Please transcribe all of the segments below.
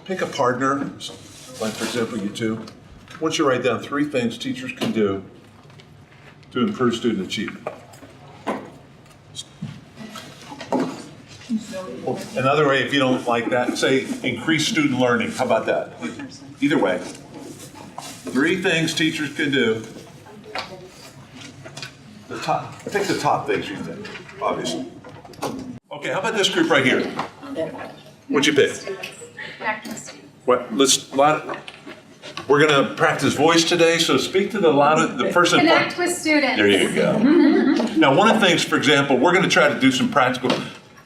pick a partner, like for example you two. I want you to write down 3 things teachers can do to improve student achievement. Another way, if you don't like that, say increase student learning. How about that? Either way. 3 things teachers can do. Pick the top things you think, obviously. Okay, how about this group right here? What'd you pick? What? We're going to practice voice today, so speak to the person. Connect with students. There you go. Now, one of the things, for example, we're going to try to do some practical,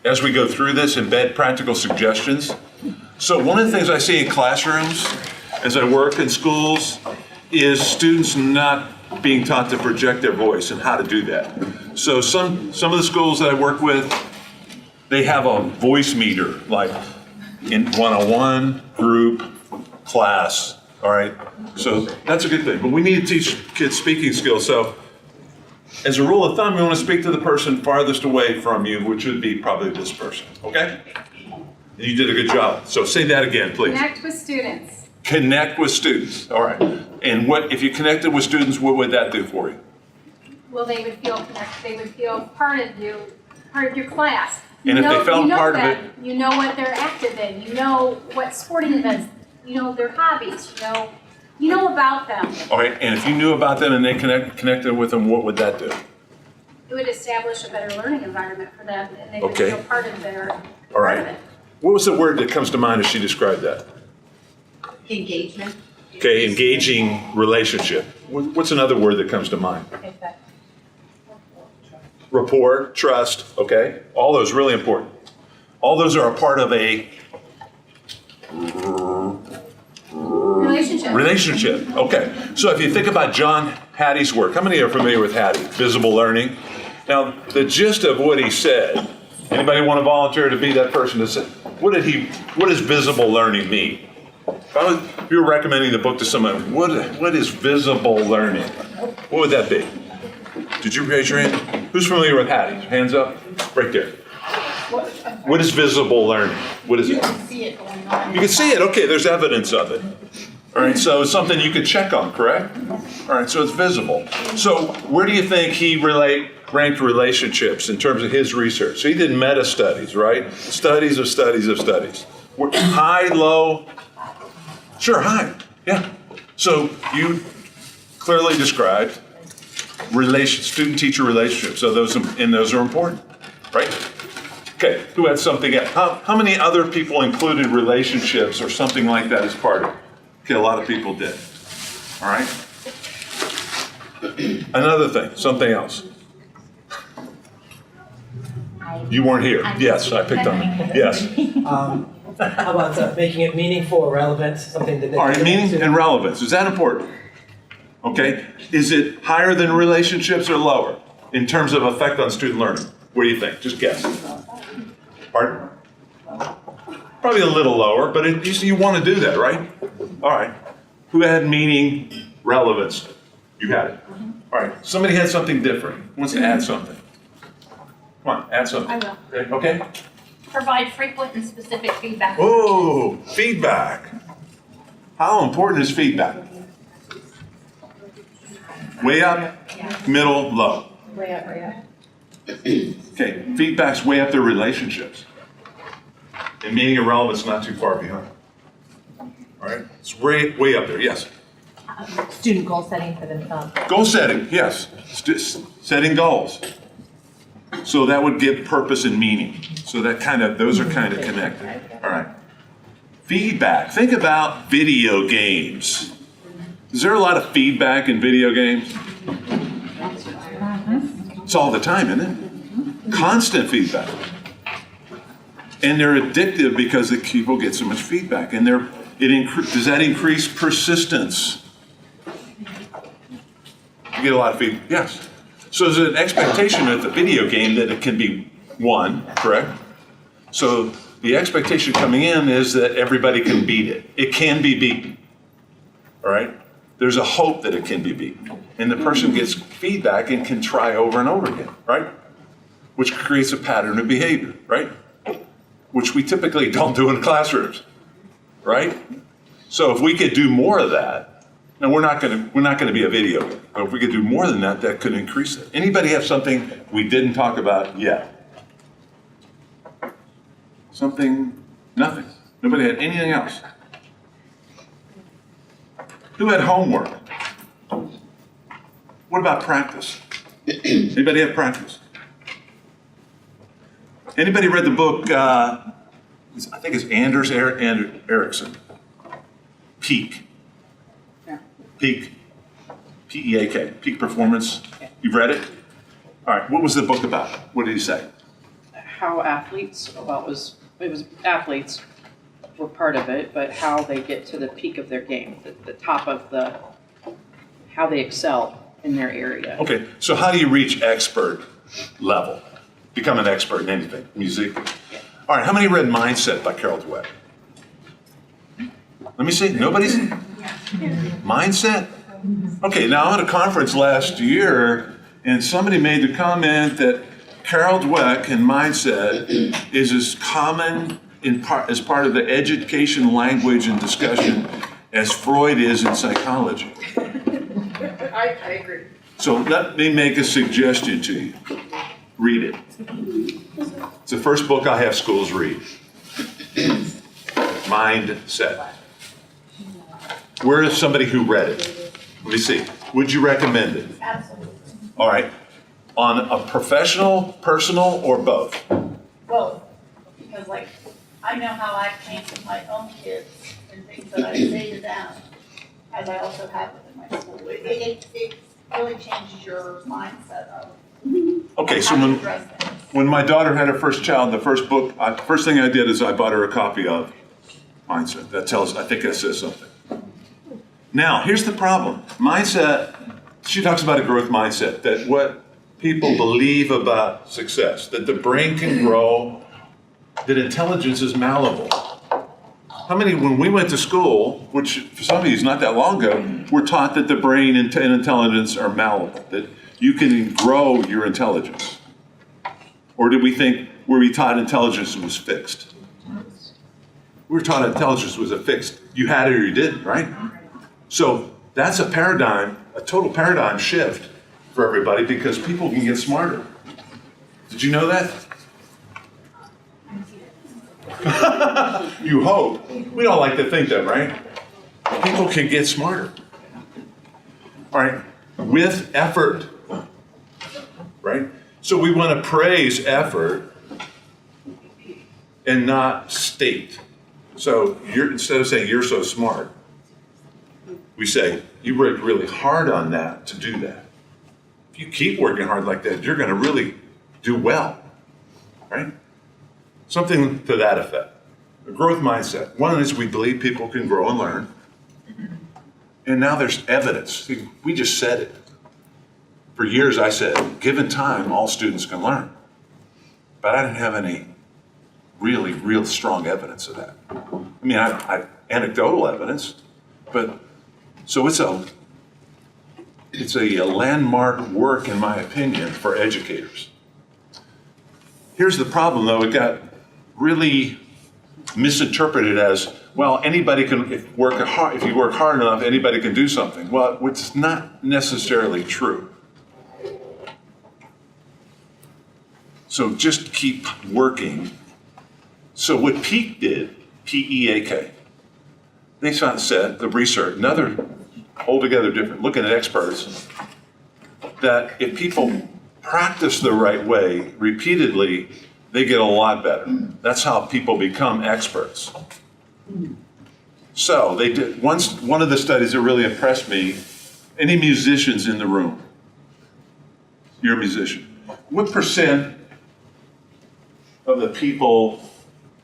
as we go through this, embed practical suggestions. So one of the things I see in classrooms, as I work in schools, is students not being taught to project their voice and how to do that. So some of the schools that I work with, they have a voice meter, like in 101, group, class, all right? So that's a good thing, but we need to teach kids speaking skills. So as a rule of thumb, you want to speak to the person farthest away from you, which would be probably this person, okay? You did a good job. So say that again, please. Connect with students. Connect with students, all right. And if you connected with students, what would that do for you? Well, they would feel connected. They would feel part of your class. And if they felt part of it, you know what they're active in. You know what sporting events. You know their hobbies. You know about them. All right. And if you knew about them and they connected with them, what would that do? It would establish a better learning environment for them, and they would Okay. feel part of their. All right. What was the word that comes to mind as she described that? Engagement. Okay, engaging relationship. What's another word that comes to mind? Rapport, trust, okay? All those really important. All those are a part of a relationship. Okay, so if you think about John Hattie's work, how many are familiar with Hattie? Visible learning. Now, the gist of what he said, anybody want to volunteer to be that person to say, what does visible learning mean? If you were recommending the book to someone, what is visible learning? What would that be? Did you raise your hand? Who's familiar with Hattie? Hands up. Right there. What is visible learning? What is it? You can see it going on. You can see it. Okay, there's evidence of it. All right, so it's something you can check on, correct? All right, so it's visible. So where do you think he ranked relationships in terms of his research? So he did meta studies, right? Studies of studies of studies. High, low? Sure, high. Yeah. So you clearly described student-teacher relationships. So those are important, right? Okay, who had something else? How many other people included relationships or something like that as part of it? Okay, a lot of people did. All right. Another thing, something else. You weren't here. Yes, I picked on it. Yes. How about making it meaningful or relevant? Something that. All right, meaning and relevance. Is that important? Okay. Is it higher than relationships or lower in terms of effect on student learning? What do you think? Just guess. Pardon? Probably a little lower, but you want to do that, right? All right. Who had meaning, relevance? You had it. All right. Somebody had something different. Who wants to add something? Come on, add something. I will. Okay? Provide frequent and specific feedback. Oh, feedback. How important is feedback? Way up, middle, low. Way up, way up. Okay, feedback's way up their relationships. And meaning and relevance not too far behind. All right, it's way up there, yes. Student goal setting for themselves. Goal setting, yes. Setting goals. So that would give purpose and meaning. So those are kind of connected. All right. Feedback. Think about video games. Is there a lot of feedback in video games? It's all the time, isn't it? Constant feedback. And they're addictive because the people get so much feedback. And does that increase persistence? You get a lot of feedback. Yes. So there's an expectation at the video game that it can be won, correct? So the expectation coming in is that everybody can beat it. It can be beaten. All right? There's a hope that it can be beaten. And the person gets feedback and can try over and over again, right? Which creates a pattern of behavior, right? Which we typically don't do in classrooms. right? So if we could do more of that, and we're not gonna be a video game, but if we could do more than that, that could increase it. Anybody have something we didn't talk about yet? Something, nothing. Nobody had anything else? Who had homework? What about practice? Anybody have practice? Anybody read the book, I think it's Anders Ericsson, Peak? Yeah. Peak, P-E-A-K, Peak Performance. You've read it? All right, what was the book about? What did he say? How athletes, well, it was athletes were part of it, but how they get to the peak of their game, the top of how they excel in their area. Okay, so how do you reach expert level? Become an expert in anything, music? All right, how many read Mindset by Carol Dweck? Let me see, nobody's? Mindset? Okay, now I'm at a conference last year and somebody made the comment that Carol Dweck and Mindset is as common as part of the education, language, and discussion as Freud is in psychology. I agree. So let me make a suggestion to you. Read it. It's the first book I have schools read. Mindset. Where is somebody who read it? Let me see. Would you recommend it? Absolutely. All right. On a professional, personal, or both? Both, because like, I know how I've changed with my own kids and things that I say to them, as I also have within my school. It really changes your mindset of Okay, so how you address things. when my daughter had her first child, the first book, first thing I did is I bought her a copy of Mindset. I think that says something. Now, here's the problem. Mindset, she talks about a growth mindset, that what people believe about success, that the brain can grow, that intelligence is malleable. How many, when we went to school, which for some of you is not that long ago, were taught that the brain and intelligence are malleable, that you can grow your intelligence? Or did we think, were we taught intelligence was fixed? We were taught intelligence was a fixed, you had it or you didn't, right? So that's a paradigm, a total paradigm shift for everybody because people can get smarter. Did you know that? You hope. We don't like to think that, right? People can get smarter. All right, with effort, right? So we want to praise effort and not state. So instead of saying you're so smart, we say you worked really hard on that to do that. If you keep working hard like that, you're going to really do well, right? Something to that effect. A growth mindset. One is we believe people can grow and learn. And now there's evidence. We just said it. For years I said, given time, all students can learn. But I didn't have any really, real strong evidence of that. I mean, I anecdotal evidence, but so it's a landmark work, in my opinion, for educators. Here's the problem, though. It got really misinterpreted as, well, anybody can, if you work hard enough, anybody can do something. Well, it's not necessarily true. So just keep working. So what Peak did, P-E-A-K, they said, the research, another altogether different, looking at experts, that if people practice the right way repeatedly, they get a lot better. That's how people become experts. So they did, one of the studies that really impressed me, any musicians in the room? You're a musician. What percent of the people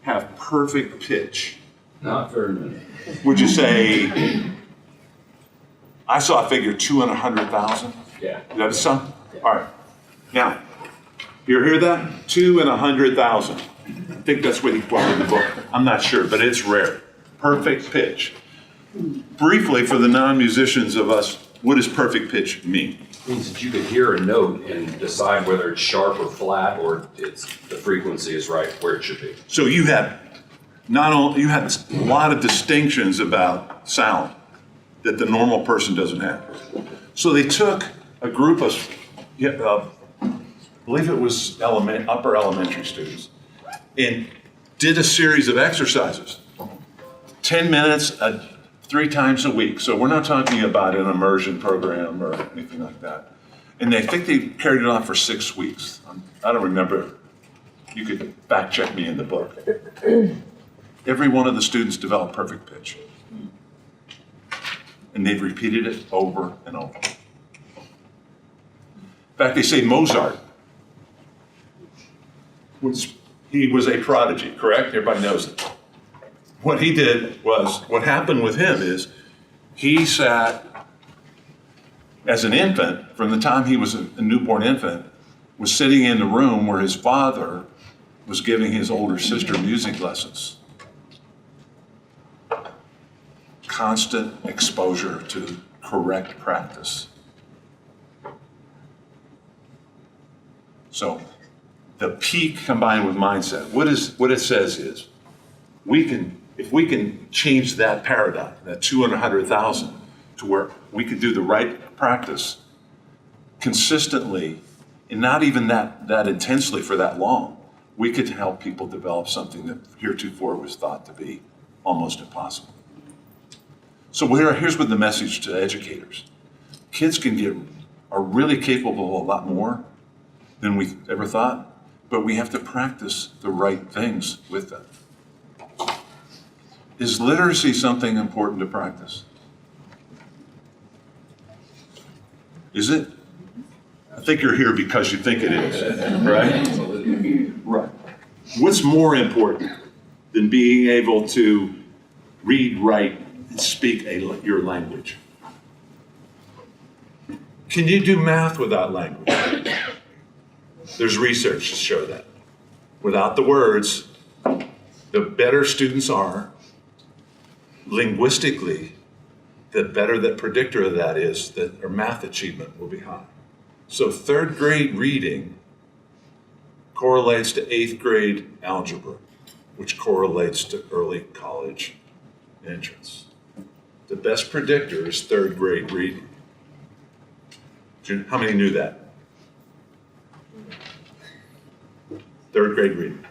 have perfect pitch? Not very many. Would you say, I saw a figure 2 in 100,000? Yeah. Is that some? All right. Now, you hear that? 2 in 100,000. I think that's what he quoted in the book. I'm not sure, but it's rare. Perfect pitch. Briefly, for the non-musicians of us, what does perfect pitch mean? It means that you can hear a note and decide whether it's sharp or flat or the frequency is right where it should be. So you have not only, you had a lot of distinctions about sound that the normal person doesn't have. So they took a group of, I believe it was upper elementary students, and did a series of exercises. 10 minutes, 3 times a week. So we're not talking about an immersion program or anything like that. And I think they carried it on for 6 weeks. I don't remember. You could fact check me in the book. Every one of the students developed perfect pitch. And they've repeated it over and over. In fact, they say Mozart he was a prodigy, correct? Everybody knows it. What he did was, what happened with him is, he sat as an infant, from the time he was a newborn infant, was sitting in the room where his father was giving his older sister music lessons. Constant exposure to correct practice. So, the peak combined with mindset, what it says is, if we can change that paradigm, that 200,000, to where we could do the right practice consistently, and not even that intensely for that long, we could help people develop something that heretofore was thought to be almost impossible. So here's what the message to educators. Kids are really capable of a lot more than we ever thought, but we have to practice the right things with them. Is literacy something important to practice? Is it? I think you're here because you think it is, right? Right. What's more important than being able to read, write, and speak your language? Can you do math without language? There's research to show that. Without the words, the better students are linguistically, the better the predictor of that is that their math achievement will be high. So 3rd grade reading correlates to 8th grade algebra, which correlates to early college entrance. The best predictor is 3rd grade reading. How many knew that? 3rd grade reading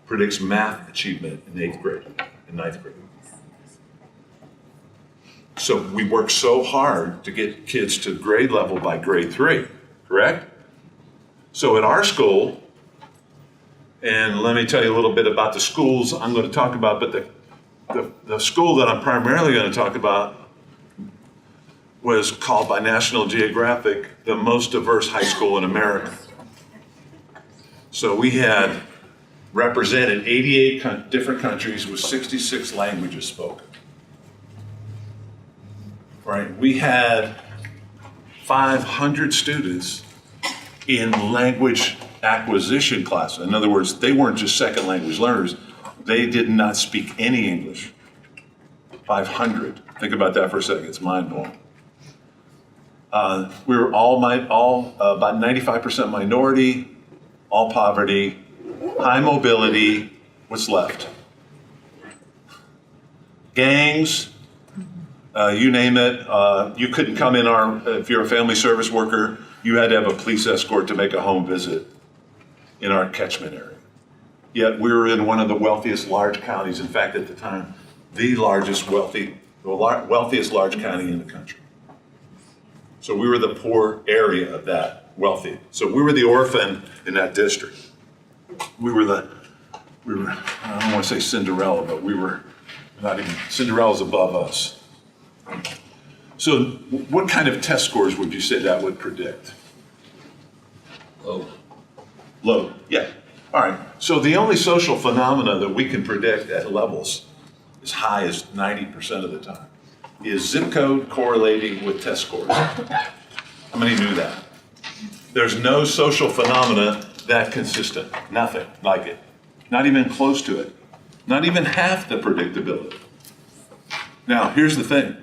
predicts math achievement in 8th grade and 9th grade. So we work so hard to get kids to grade level by grade 3, correct? So at our school, and let me tell you a little bit about the schools I'm going to talk about, but the school that I'm primarily going to talk about was called by National Geographic the most diverse high school in America. So we had represented 88 different countries with 66 languages spoken. Right? We had 500 students in language acquisition class. In other words, they weren't just second language learners. They did not speak any English. 500. Think about that for a second. It's mind-blowing. We were all about 95% minority, all poverty, high mobility. What's left? Gangs, you name it. You couldn't come in if you're a family service worker, you had to have a police escort to make a home visit in our catchment area. Yet we were in one of the wealthiest large counties. In fact, at the time, the wealthiest large county in the country. So we were the poor area of that wealthy. So we were the orphan in that district. We were, I don't want to say Cinderella, but we were not even, Cinderella's above us. So what kind of test scores would you say that would predict? Low. Low, yeah. All right, so the only social phenomena that we can predict at levels as high as 90% of the time is zip code correlating with test scores. How many knew that? There's no social phenomena that consistent, nothing like it. Not even close to it. Not even half the predictability. Now, here's the thing.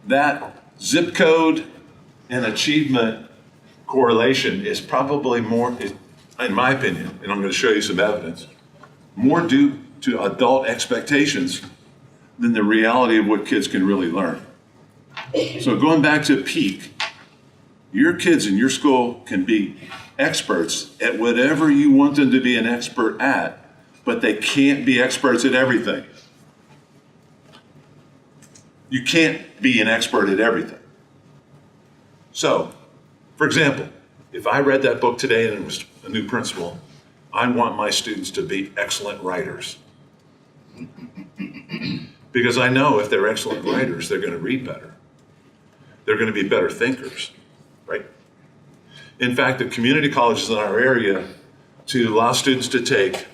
That zip code and achievement correlation is probably more, in my opinion, and I'm going to show you some evidence, more due to adult expectations than the reality of what kids can really learn. So going back to peak, your kids in your school can be experts at whatever you want them to be an expert at, but they can't be experts at everything. You can't be an expert at everything. So, for example, if I read that book today and it was a new principle, I want my students to be excellent writers. Because I know if they're excellent writers, they're going to read better. They're going to be better thinkers, right? In fact, the community colleges in our area, to allow students to take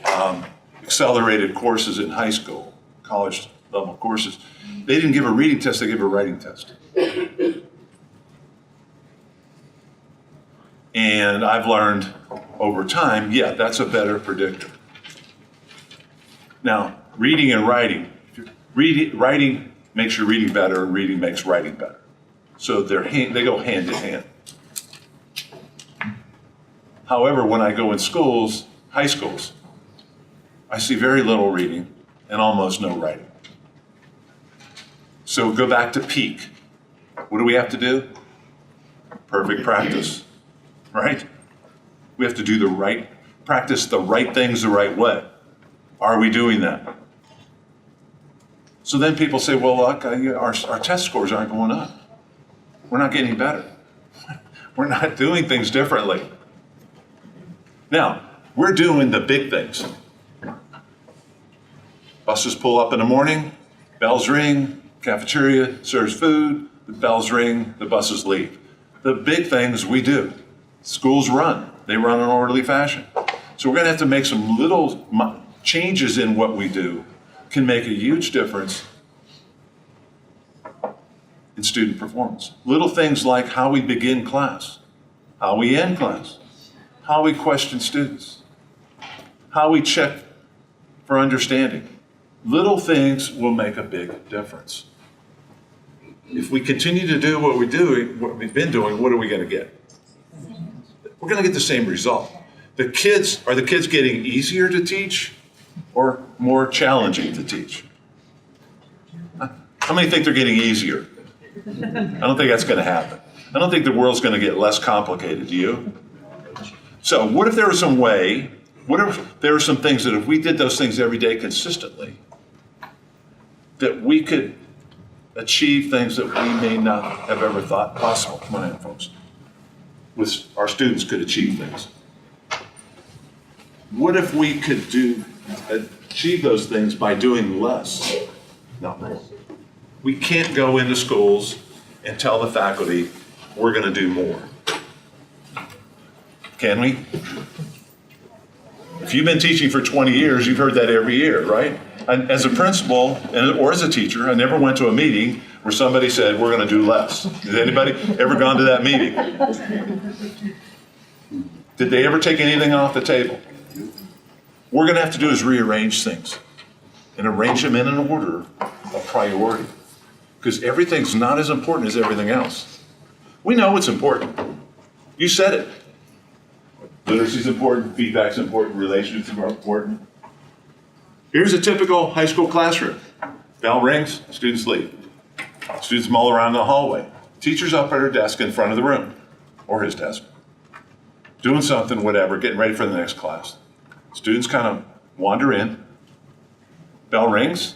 accelerated courses in high school, college level courses, they didn't give a reading test, they gave a writing test. And I've learned over time, yeah, that's a better predictor. Now, reading and writing. Writing makes your reading better, and reading makes writing better. So they go hand in hand. However, when I go in schools, high schools, I see very little reading and almost no writing. So go back to peak. What do we have to do? Perfect practice, right? We have to do practice the right things the right way. Are we doing that? So then people say, well, look, our test scores aren't going up. We're not getting better. We're not doing things differently. Now, we're doing the big things. Buses pull up in the morning, bells ring, cafeteria serves food, the bells ring, the buses leave. The big things we do. Schools run. They run in an orderly fashion. So we're going to have to make some little changes in what we do can make a huge difference in student performance. Little things like how we begin class, how we end class, how we question students, how we check for understanding. Little things will make a big difference. If we continue to do what we've been doing, what are we going to get? We're going to get the same result. Are the kids getting easier to teach or more challenging to teach? How many think they're getting easier? I don't think that's going to happen. I don't think the world's going to get less complicated, do you? So what if there was some way, what if there were some things that if we did those things every day consistently, that we could achieve things that we may not have ever thought possible? Come on in, folks. Our students could achieve things. What if we could achieve those things by doing less, not more? We can't go into schools and tell the faculty we're going to do more. Can we? If you've been teaching for 20 years, you've heard that every year, right? And as a principal or as a teacher, I never went to a meeting where somebody said, we're going to do less. Has anybody ever gone to that meeting? Did they ever take anything off the table? What we're going to have to do is rearrange things and arrange them in an order of priority. Because everything's not as important as everything else. We know what's important. You said it. Literacy's important, feedback's important, relationships are important. Here's a typical high school classroom. Bell rings, students leave. Students mull around the hallway. Teacher's up at her desk in front of the room, or his desk, doing something, whatever, getting ready for the next class. Students kind of wander in. Bell rings.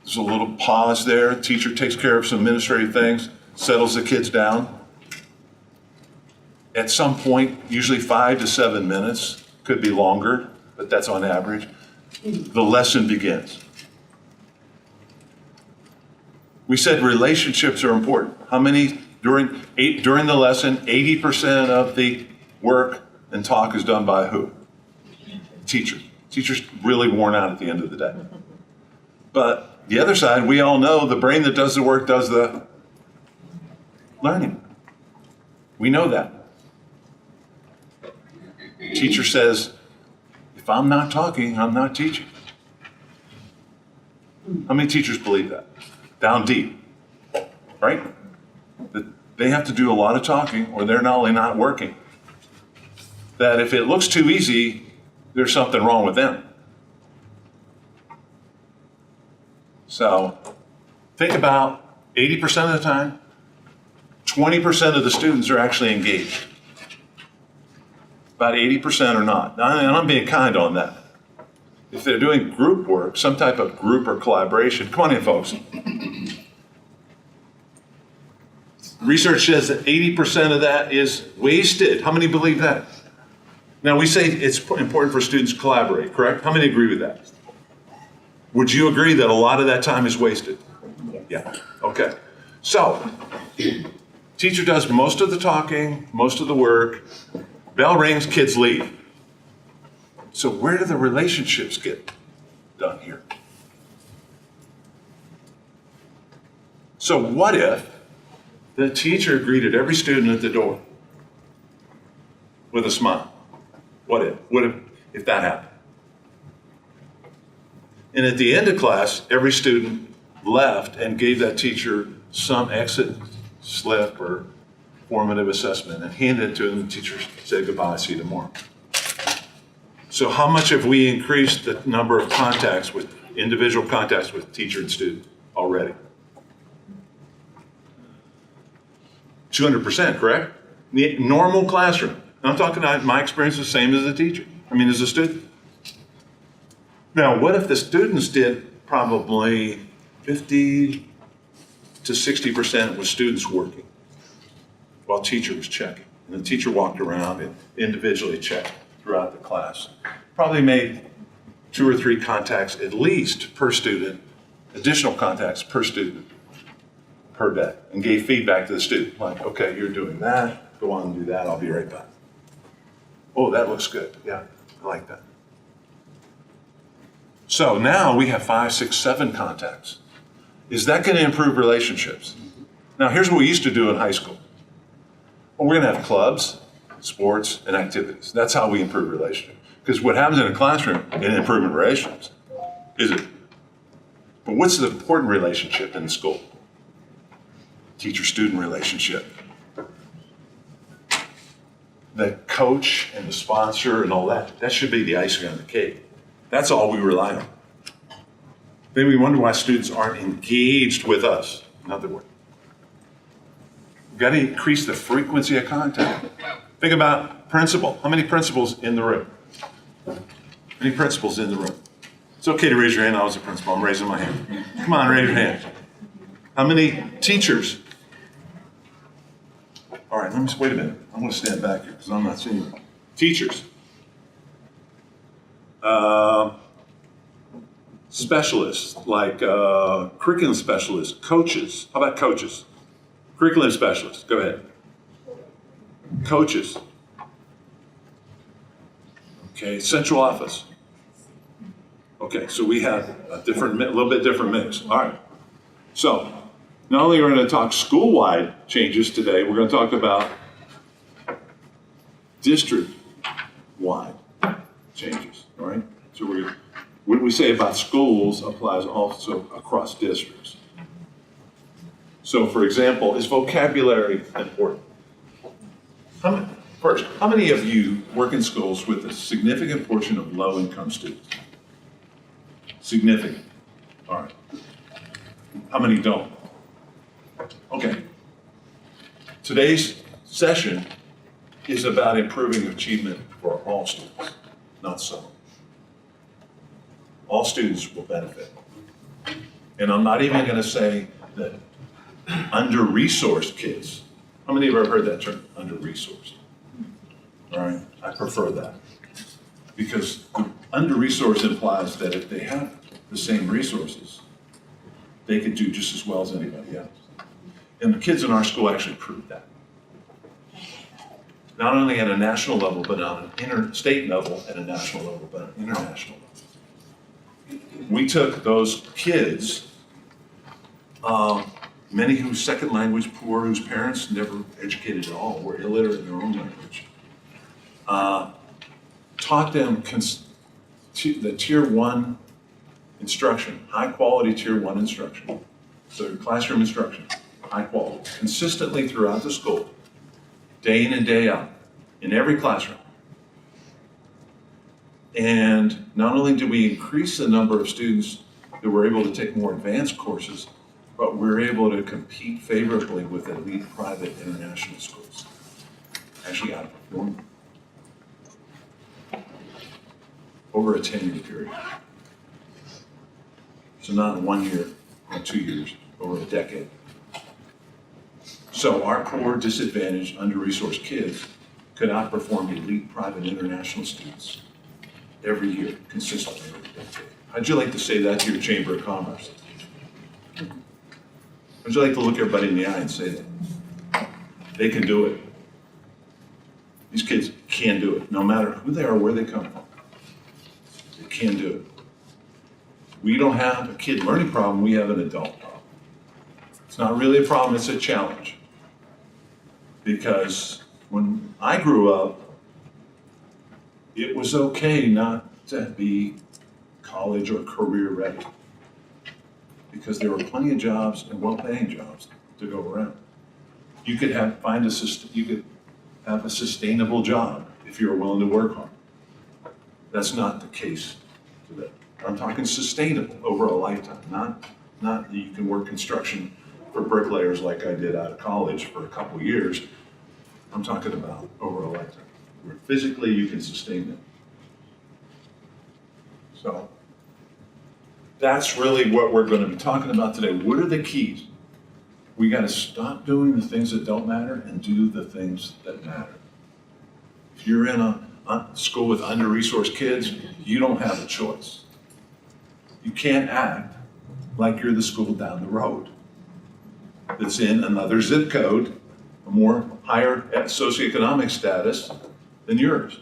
There's a little pause there. Teacher takes care of some administrative things, settles the kids down. At some point, usually 5 to 7 minutes, could be longer, but that's on average, the lesson begins. We said relationships are important. How many, during the lesson, 80% of the work and talk is done by who? Teacher. Teacher's really worn out at the end of the day. But the other side, we all know the brain that does the work does the learning. We know that. Teacher says, if I'm not talking, I'm not teaching. How many teachers believe that? Down deep, right? That they have to do a lot of talking or they're not only not working. That if it looks too easy, there's something wrong with them. So think about 80% of the time, 20% of the students are actually engaged. About 80% are not. And I'm being kind on that. If they're doing group work, some type of group or collaboration, come on in, folks. Research says that 80% of that is wasted. How many believe that? Now, we say it's important for students to collaborate, correct? How many agree with that? Would you agree that a lot of that time is wasted? Yeah, okay. So, teacher does most of the talking, most of the work. Bell rings, kids leave. So where do the relationships get done here? So what if the teacher greeted every student at the door with a smile? What if that happened? And at the end of class, every student left and gave that teacher some exit slip or formative assessment and handed it to them. The teacher said goodbye, see you tomorrow. So how much have we increased the number of contacts with, individual contacts with teacher and student already? 200%, correct? Normal classroom. I'm talking about my experience is the same as a teacher. As a student. Now, what if the students did probably 50 to 60% with students working while teacher was checking? And the teacher walked around and individually checked throughout the class. Probably made 2 or 3 contacts at least per student, additional contacts per student per day, and gave feedback to the student, like, okay, you're doing that, go on and do that, I'll be right back. Oh, that looks good, yeah, I like that. So now we have 5, 6, 7 contacts. Is that going to improve relationships? Now, here's what we used to do in high school. Well, we're going to have clubs, sports, and activities. That's how we improve relationships. Because what happens in a classroom in improvement relationships is it. But what's the important relationship in the school? Teacher-student relationship. The coach and the sponsor and all that, that should be the icing on the cake. That's all we rely on. Then we wonder why students aren't engaged with us. In other words, we've got to increase the frequency of contact. Think about principal. How many principals in the room? How many principals in the room? It's okay to raise your hand. I was a principal. I'm raising my hand. Come on, raise your hand. How many teachers? All right, wait a minute. I'm going to stand back here because I'm not seeing you. Teachers. Specialists, like curriculum specialists, coaches. How about coaches? Curriculum specialists, go ahead. Coaches. Okay, central office. Okay, so we have a little bit different mix. All right. So, not only are we going to talk school-wide changes today, we're going to talk about district-wide changes. All right. So what we say about schools applies also across districts. So, for example, is vocabulary important? First, how many of you work in schools with a significant portion of low-income students? Significant. All right. How many don't? Okay. Today's session is about improving achievement for all students, not some. All students will benefit. And I'm not even going to say that under-resourced kids. How many of you have ever heard that term, under-resourced? All right, I prefer that. Because under-resourced implies that if they have the same resources, they could do just as well as anybody else. And the kids in our school actually proved that. Not only at a national level, but on an interstate level, at a national level, but an international level. We took those kids, many whose second language poor, whose parents never educated at all, were illiterate in their own language, taught them the tier 1 instruction, high quality tier 1 instruction. So classroom instruction, high quality, consistently throughout the school, day in and day out, in every classroom. And not only do we increase the number of students that we're able to take more advanced courses, but we're able to compete favorably with elite private international schools. Actually outperform them over a 10-year period. So not in 1 year or 2 years, over a decade. So our poor, disadvantaged, under-resourced kids could outperform elite private international students every year, consistently over a decade. How'd you like to say that to your Chamber of Commerce? How'd you like to look everybody in the eye and say that? They can do it. These kids can do it, no matter who they are, where they come from. They can do it. We don't have a kid learning problem, we have an adult problem. It's not really a problem, it's a challenge. Because when I grew up, it was okay not to be college or career ready. Because there were plenty of jobs and well-paying jobs to go around. You could have a sustainable job if you were willing to work hard. That's not the case today. I'm talking sustainable over a lifetime, not that you can work construction for bricklayers like I did out of college for a couple years. I'm talking about over a lifetime, where physically you can sustain it. So that's really what we're going to be talking about today. What are the keys? We got to stop doing the things that don't matter and do the things that matter. If you're in a school with under-resourced kids, you don't have a choice. You can't act like you're the school down the road that's in another zip code, a more higher socioeconomic status than yours.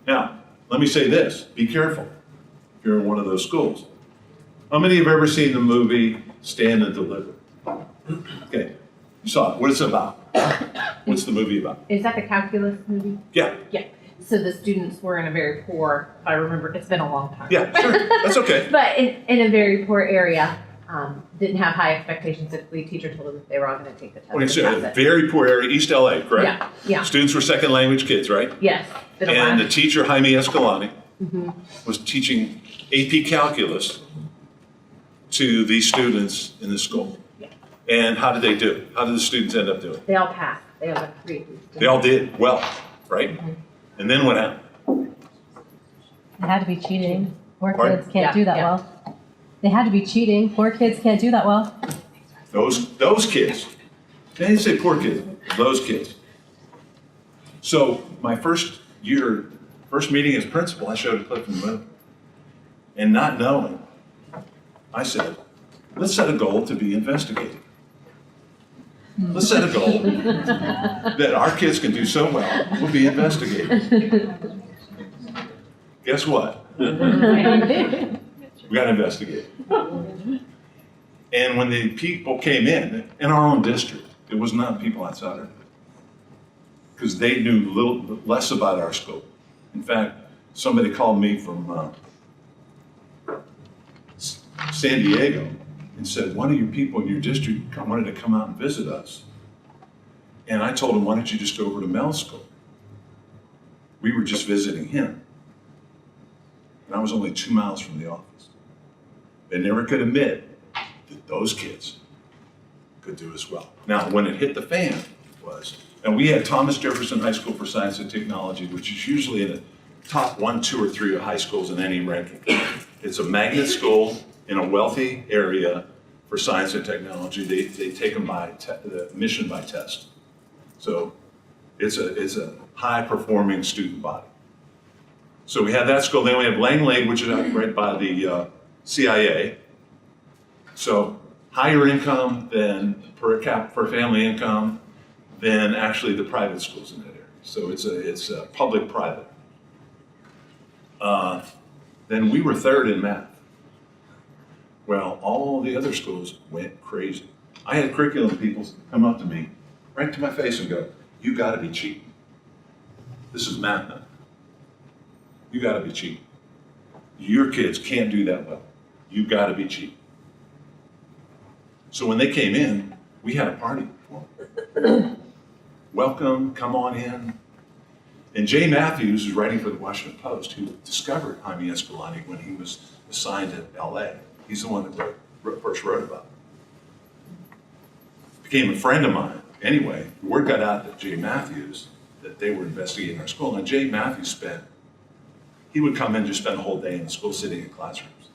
Now, let me say this, be careful if you're in one of those schools. How many have ever seen the movie Stand and Deliver? Okay, you saw it. What is it about? What's the movie about? Is that the calculus movie? Yeah. Yeah. So the students were in a very poor, if I remember, it's been a long time. Yeah, sure, that's okay. But in a very poor area, didn't have high expectations. If the teacher told them that they were all going to take the test. Okay, and so pass a it. very poor area, East LA, correct? Yeah, yeah. Students were second language kids, right? Yes. Been a And the while. teacher, Jaime Escalante, was teaching AP calculus to these students in the school. Yeah. And how did they do? How did the students end up doing? They all passed. They all got 3. They all did well, right? And then what happened? It had to be cheating. Poor Pardon? kids can't Yeah, do that yeah. well. They had to be cheating. Poor kids can't do that well. Those kids. They didn't say poor kids, those kids. So my first meeting as principal, I showed a clip from the movie. And not knowing, I said, let's set a goal to be investigated. Let's set a goal that our kids can do so well, we'll be investigated. Guess what? We got to investigate. And when the people came in our own district, it was not people outside our district, because they knew little less about our school. In fact, somebody called me from San Diego and said, one of your people in your district wanted to come out and visit us. And I told him, why don't you just go over to Mel's school? We were just visiting him. And I was only 2 miles from the office. They never could admit that those kids could do as well. Now, when it hit the fan and we had Thomas Jefferson High School for Science and Technology, which is usually in the top 1, 2, or 3 of high schools in any ranking. It's a magnet school in a wealthy area for science and technology. They take them by the mission by test. So it's a high performing student body. So we have that school. Then we have Langley, which is right by the CIA. So higher income than per family income than actually the private schools in that area. So it's a public-private. Then we were third in math. Well, all the other schools went crazy. I had curriculum people come up to me, right to my face and go, you gotta be cheating. This is math now. You gotta be cheating. Your kids can't do that well. You gotta be cheating. So when they came in, we had a party for them. Welcome, come on in. And Jay Matthews was writing for the Washington Post, who discovered Jaime Escalante when he was assigned to LA. He's the one that first wrote about it. Became a friend of mine. Anyway, the word got out that Jay Matthews, that they were investigating our school. And Jay Matthews he would come in and just spend a whole day in the school sitting in classrooms.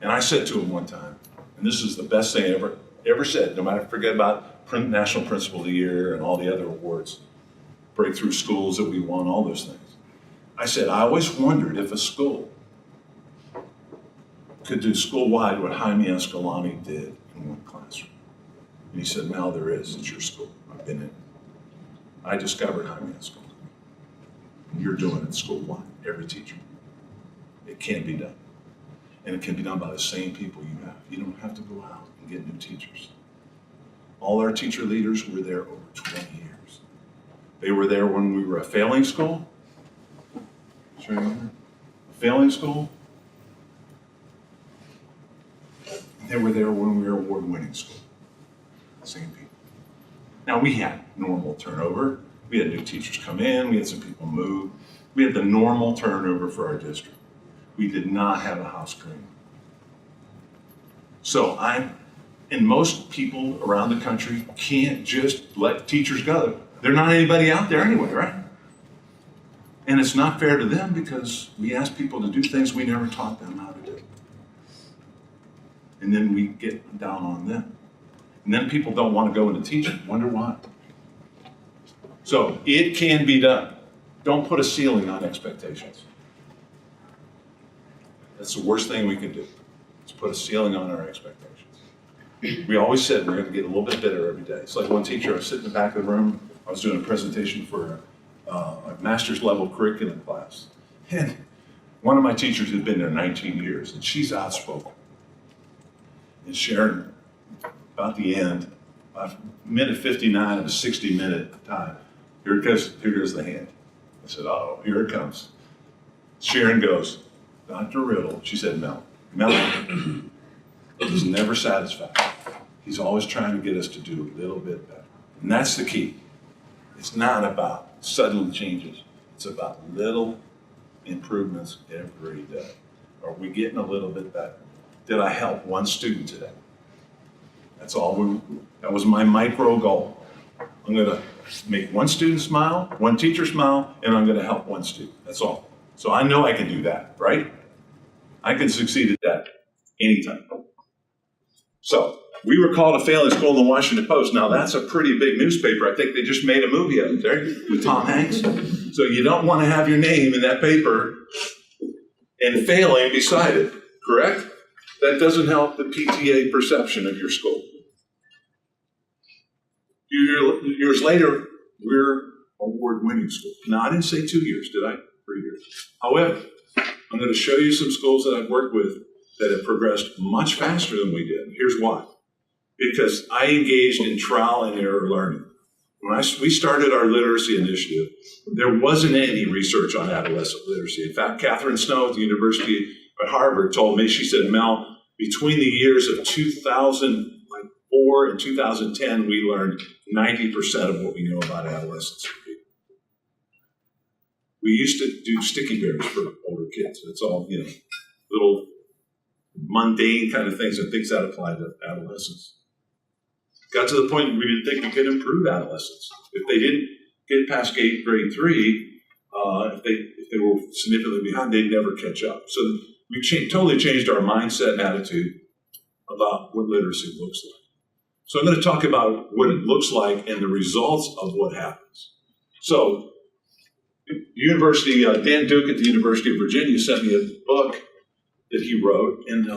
And I said to him one time, and this is the best thing I ever said, no matter, forget about National Principal of the Year and all the other awards, breakthrough schools that we won, all those things. I said, I always wondered if a school could do school-wide what Jaime Escalante did in one classroom. And he said, Mel, there is. It's your school. I've been in it. I discovered Jaime Escalante. You're doing it school-wide, every teacher. It can be done. And it can be done by the same people you have. You don't have to go out and get new teachers. All our teacher leaders were there over 20 years. They were there when we were a failing school. Sure, remember? A failing school. They were there when we were award-winning school. Same people. Now we had normal turnover. We had new teachers come in. We had some people move. We had the normal turnover for our district. We did not have a house cleaning. So and most people around the country can't just let teachers go. There's not anybody out there anyway, right? And it's not fair to them because we ask people to do things we never taught them how to do. And then we get down on them. And then people don't want to go into teaching. Wonder why. So it can be done. Don't put a ceiling on expectations. That's the worst thing we can do. Is put a ceiling on our expectations. We always said we're going to get a little bit better every day. It's like one teacher, I was sitting in the back of the room, I was doing a presentation for a master's level curriculum class. And one of my teachers had been there 19 years, and she's outspoken. And Sharon, about the end, about minute 59 of a 60-minute time, here goes the hand. I said, oh, here it comes. Sharon goes, Dr. Riddle, she said, Mel is never satisfied. He's always trying to get us to do a little bit better. And that's the key. It's not about sudden changes. It's about little improvements every day. Are we getting a little bit better? Did I help one student today? That's all. That was my micro goal. I'm going to make one student smile, one teacher smile, and I'm going to help one student. That's all. So I know I can do that, right? I can succeed at that anytime. So we were called a failing school in the Washington Post. Now that's a pretty big newspaper. I think they just made a movie of it there with Tom Hanks. So you don't want to have your name in that paper and failing beside it, correct? That doesn't help the PTA perception of your school. Years later, we're award-winning school. Now, I didn't say 2 years, did I? 3 years. However, I'm going to show you some schools that I've worked with that have progressed much faster than we did. Here's why. Because I engaged in trial and error learning. When we started our literacy initiative, there wasn't any research on adolescent literacy. In fact, Catherine Snow at the University of Harvard told me, she said, Mel, between the years of 2004 and 2010, we learned 90% of what we know about adolescence. We used to do sticky bears for older kids. It's all, little mundane kind of things and things that apply to adolescents. Got to the point where we didn't think we could improve adolescents. If they didn't get past grade 3, if they were significantly behind, they'd never catch up. So we totally changed our mindset and attitude about what literacy looks like. So I'm going to talk about what it looks like and the results of what happens. So University, Dan Duke at the University of Virginia sent me a book that he wrote, and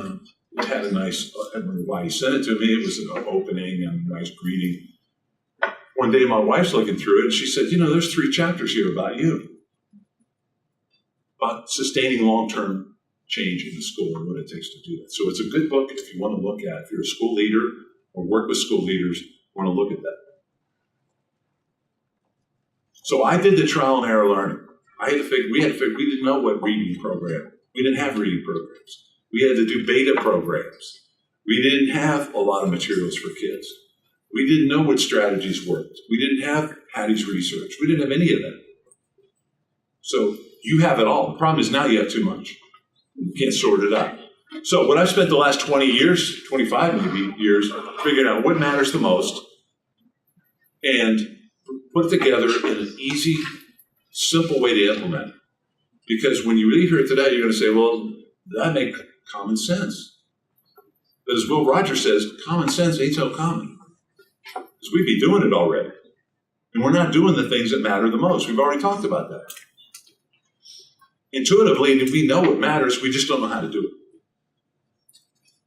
it had a nice, I don't know why he sent it to me. It was an opening and a nice greeting. One day my wife's looking through it, and she said, there's 3 chapters here about you, about sustaining long-term change in the school and what it takes to do that. So it's a good book if you want to look at it. If you're a school leader or work with school leaders, want to look at that. So I did the trial and error learning. We didn't know what reading program. We didn't have reading programs. We had to do beta programs. We didn't have a lot of materials for kids. We didn't know what strategies worked. We didn't have Hattie's research. We didn't have any of that. So you have it all. The problem is now you have too much. You can't sort it out. So what I've spent the last 20 years, 25 maybe years, figuring out what matters the most and put it together in an easy, simple way to implement it. Because when you leave here today, you're going to say, well, that makes common sense. But as Will Rogers says, common sense ain't so common. Because we'd be doing it already. And we're not doing the things that matter the most. We've already talked about that. Intuitively, we know what matters, we just don't know how to do it.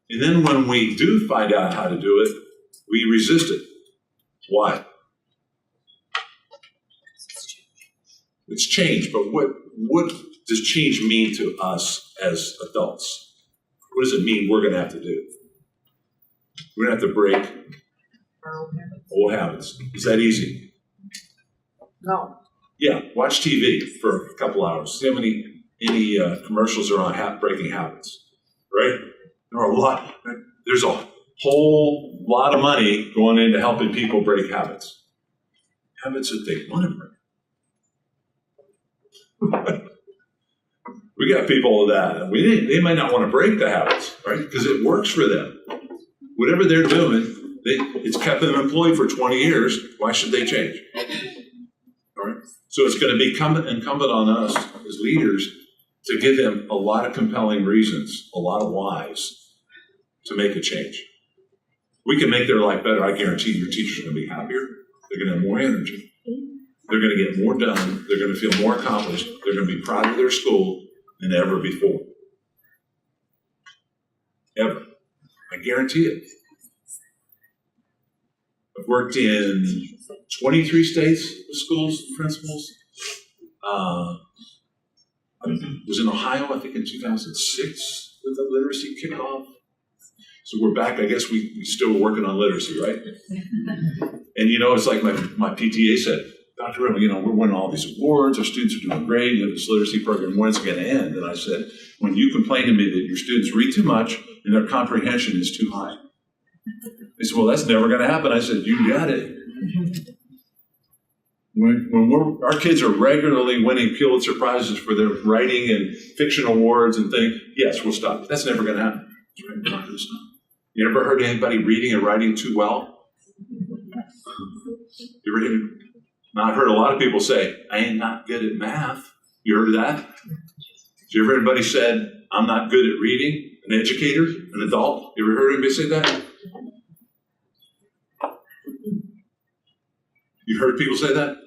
And then when we do find out how to do it, we resist it. Why? It's change, but what does change mean to us as adults? What does it mean we're going to have to do? We're going to have to break old habits. Is that easy? No. Yeah, watch TV for a couple hours. See how many commercials are on breaking habits, right? There are a lot. There's a whole lot of money going into helping people break habits. Habits that they want to break. We got people that they might not want to break the habits, right? Because it works for them. Whatever they're doing, it's kept them employed for 20 years. Why should they change? All right. So it's going to be incumbent on us as leaders to give them a lot of compelling reasons, a lot of whys to make a change. We can make their life better. I guarantee your teachers are going to be happier. They're going to have more energy. They're going to get more done. They're going to feel more accomplished. They're going to be proud of their school than ever before. Ever. I guarantee it. I've worked in 23 states with schools, principals. I was in Ohio, I think, in 2006 with the literacy kickoff. So we're back. I guess we still working on literacy, right? And it's like my PTA said, Dr. Riddle, we're winning all these awards. Our students are doing great. You have this literacy program. When's it going to end? And I said, when you complain to me that your students read too much and their comprehension is too high. They said, well, that's never going to happen. I said, you got it. When our kids are regularly winning Pulitzer Prizes for their writing and fiction awards and things, yes, we'll stop. That's never going to happen. We're not going to stop. You ever heard anybody reading and writing too well? I've heard a lot of people say, I ain't not good at math. You heard that? Did you ever hear anybody said, I'm not good at reading? An educator, an adult? You ever heard anybody say that? You heard people say that?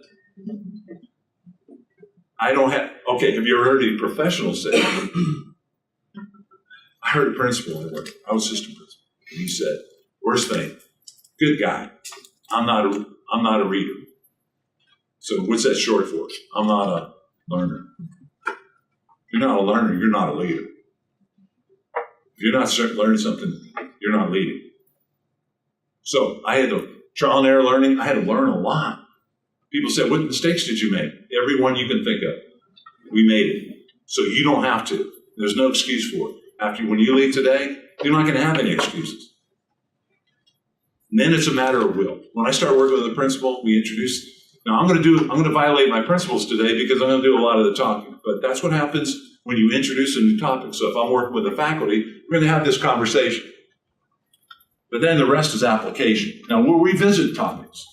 Okay, have you ever heard any professionals say that? I heard a principal at work. I was assistant principal. And he said, worst thing, good guy. I'm not a reader. So what's that short for? I'm not a learner. If you're not a learner, you're not a leader. If you're not learning something, you're not leading. So I had to trial and error learning. I had to learn a lot. People said, what mistakes did you make? Every one you can think of. We made it. So you don't have to. There's no excuse for it. When you leave today, you're not going to have any excuses. And then it's a matter of will. When I start working with a principal, we introduce. Now I'm going to violate my principles today because I'm going to do a lot of the talking. But that's what happens when you introduce a new topic. So if I'm working with the faculty, we're going to have this conversation. But then the rest is application. Now we'll revisit topics.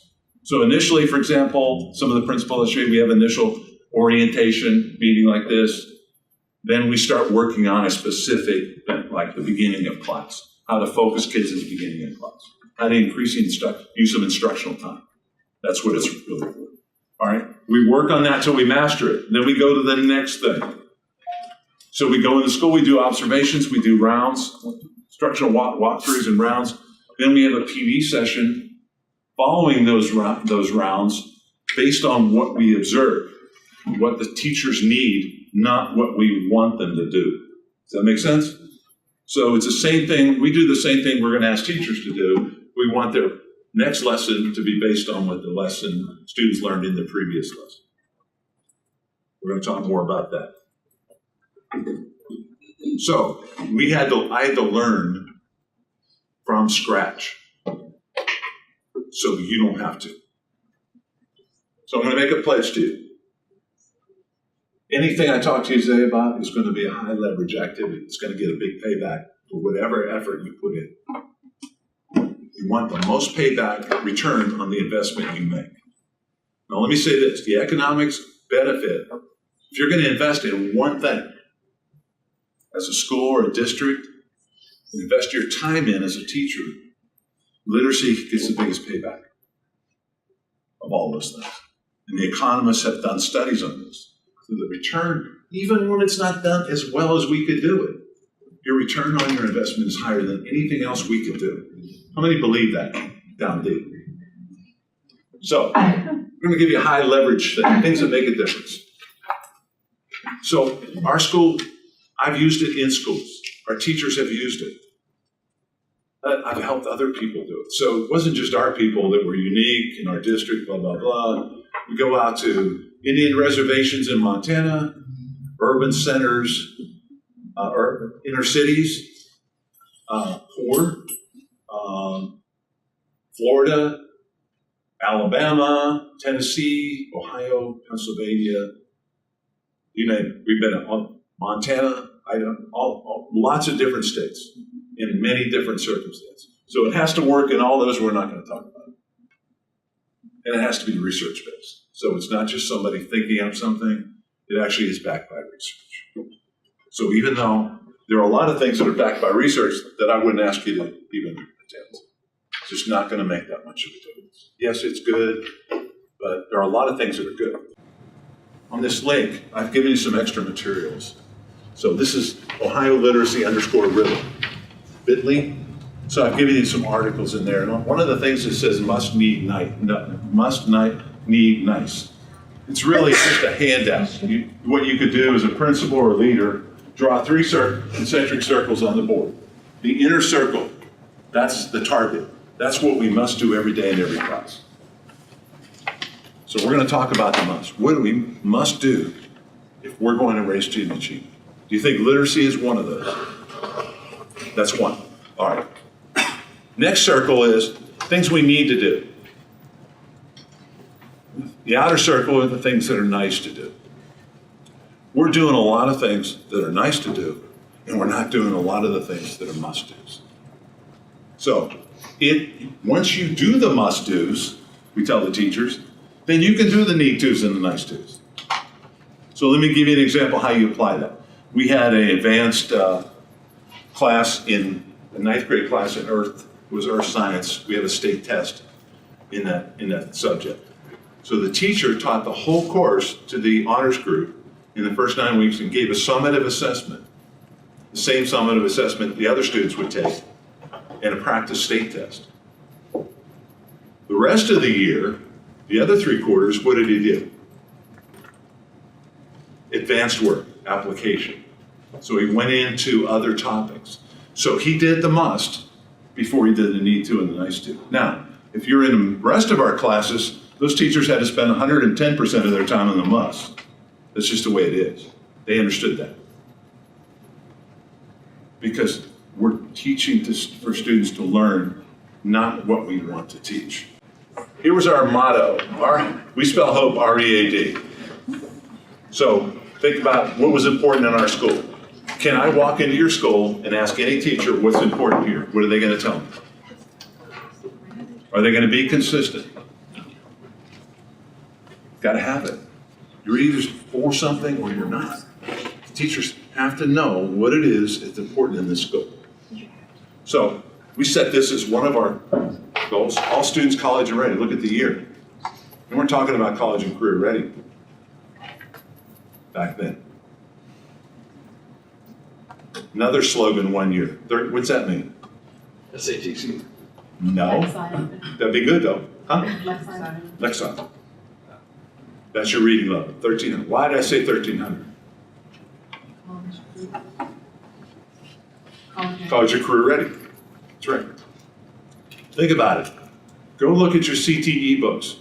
So initially, for example, some of the principal illustrated, we have initial orientation meeting like this. Then we start working on a specific, like the beginning of class, how to focus kids at the beginning of class, how to increase the use of instructional time. That's what it's really for. All right? We work on that till we master it. Then we go to the next thing. So we go into school, we do observations, we do rounds, instructional walkthroughs and rounds. Then we have a PD session following those rounds based on what we observe, what the teachers need, not what we want them to do. Does that make sense? So it's the same thing. We do the same thing we're going to ask teachers to do. We want their next lesson to be based on what the lesson students learned in the previous lesson. We're going to talk more about that. So I had to learn from scratch. So you don't have to. So I'm going to make a pledge to you. anything I talk to you today about is going to be a high leverage activity. It's going to get a big payback for whatever effort you put in. You want the most payback return on the investment you make. Now, let me say this. The economics benefit, if you're going to invest in one thing, as a school or a district, invest your time in as a teacher, literacy gets the biggest payback of all those things. And the economists have done studies on this. So the return, even when it's not done as well as we could do it, your return on your investment is higher than anything else we could do. How many believe that down deep? So, I'm going to give you a high leverage thing, things that make a difference. So, our school, I've used it in schools. Our teachers have used it. I've helped other people do it. So, it wasn't just our people that were unique in our district, blah, blah, blah. We go out to Indian reservations in Montana, urban centers, or inner cities, poor, Florida, Alabama, Tennessee, Ohio, Pennsylvania, you name it. We've been in Montana, Idaho, lots of different states in many different circumstances. So it has to work in all those we're not going to talk about. And it has to be research-based. So it's not just somebody thinking up something, it actually is backed by research. So even though there are a lot of things that are backed by research that I wouldn't ask you to even attempt, it's just not going to make that much of a difference. Yes, it's good, but there are a lot of things that are good. On this link, I've given you some extra materials. So this is Ohio Literacy _Riddle, bit.ly. So I've given you some articles in there. And one of the things that says must need nice. It's really just a handout. What you could do as a principal or leader, draw 3 concentric circles on the board. The inner circle, that's the target. That's what we must do every day in every class. So we're going to talk about the must. What do we must do if we're going to raise student achievement? Do you think literacy is one of those? That's one. All right. Next circle is things we need to do. The outer circle are the things that are nice to do. We're doing a lot of things that are nice to do, and we're not doing a lot of the things that are must-dos. So once you do the must-dos, we tell the teachers, then you can do the need-tos and the nice-tos. So let me give you an example how you apply that. We had an advanced class in the 9th grade class in Earth. It was Earth Science. We have a state test in that subject. So the teacher taught the whole course to the honors group in the first 9 weeks and gave a summative assessment, the same summative assessment the other students would take, and a practice state test. The rest of the year, the other 3 quarters, what did he do? Advanced work, application. So he went into other topics. So he did the must before he did the need to and the nice to. Now, if you're in the rest of our classes, those teachers had to spend 110% of their time on the must. That's just the way it is. They understood that. Because we're teaching for students to learn, not what we want to teach. Here was our motto. We spell hope, R-E-A-D. So think about what was important in our school. Can I walk into your school and ask any teacher what's important here? What are they going to tell me? Are they going to be consistent? Got to have it. You're either for something or you're not. Teachers have to know what it is that's important in this school. So we set this as one of our goals. All students college and ready. Look at the year. And we're talking about college and career ready back then. Another slogan 1 year. What's that mean? SATC. No. That'd be good though. Huh? Lexile. That's your reading level, 1300. Why did I say 1300? College or career ready. That's right. Think about it. Go look at your CTE books.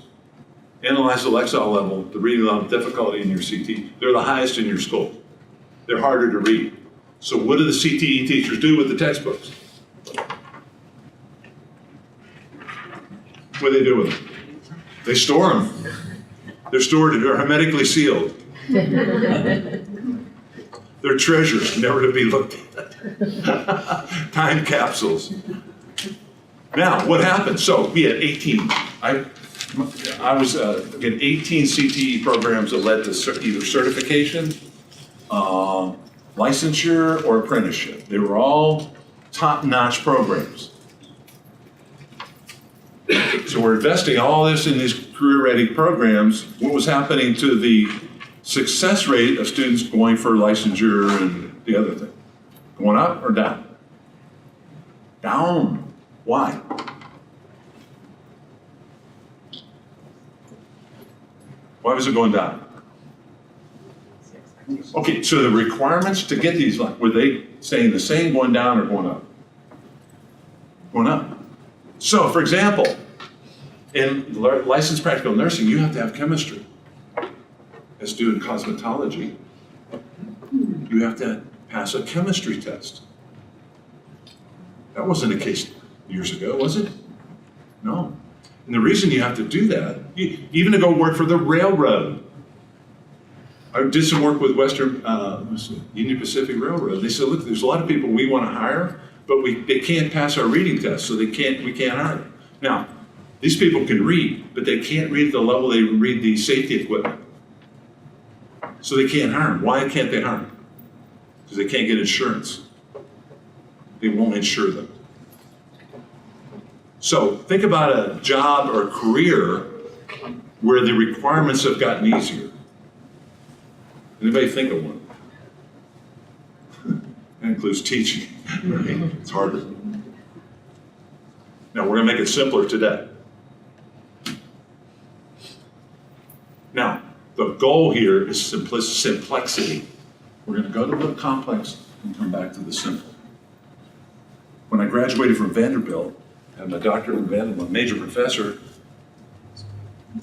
Analyze the Lexile level, the reading level, difficulty in your CTE. They're the highest in your school. They're harder to read. So what do the CTE teachers do with the textbooks? What do they do with them? They store them. They're stored, they're hermetically sealed. They're treasures, never to be looked at. Time capsules. Now, what happened? So we had 18. I was in 18 CTE programs that led to either certification, licensure, or apprenticeship. They were all top-notch programs. So we're investing all this in these career-ready programs. What was happening to the success rate of students going for licensure and the other thing? Going up or down? Down. Why? Why was it going down? Okay, so the requirements to get these, were they staying the same, going down, or going up? Going up. So, for example, in licensed practical nursing, you have to have chemistry. As do in cosmetology, you have to pass a chemistry test. That wasn't the case years ago, was it? No. And the reason you have to do that, even to go work for the railroad. I did some work with Western Union Pacific Railroad. They said, look, there's a lot of people we want to hire, but they can't pass our reading test, so we can't hire them. Now, these people can read, but they can't read at the level they read the safety equipment. So they can't hire them. Why can't they hire them? Because they can't get insurance. They won't insure them. So think about a job or a career where the requirements have gotten easier. Anybody think of one? That includes teaching, right? It's harder. Now we're going to make it simpler today. Now, the goal here is simplicity. We're going to go to the complex and come back to the simple. When I graduated from Vanderbilt, I had my doctorate in Vanderbilt, a major professor,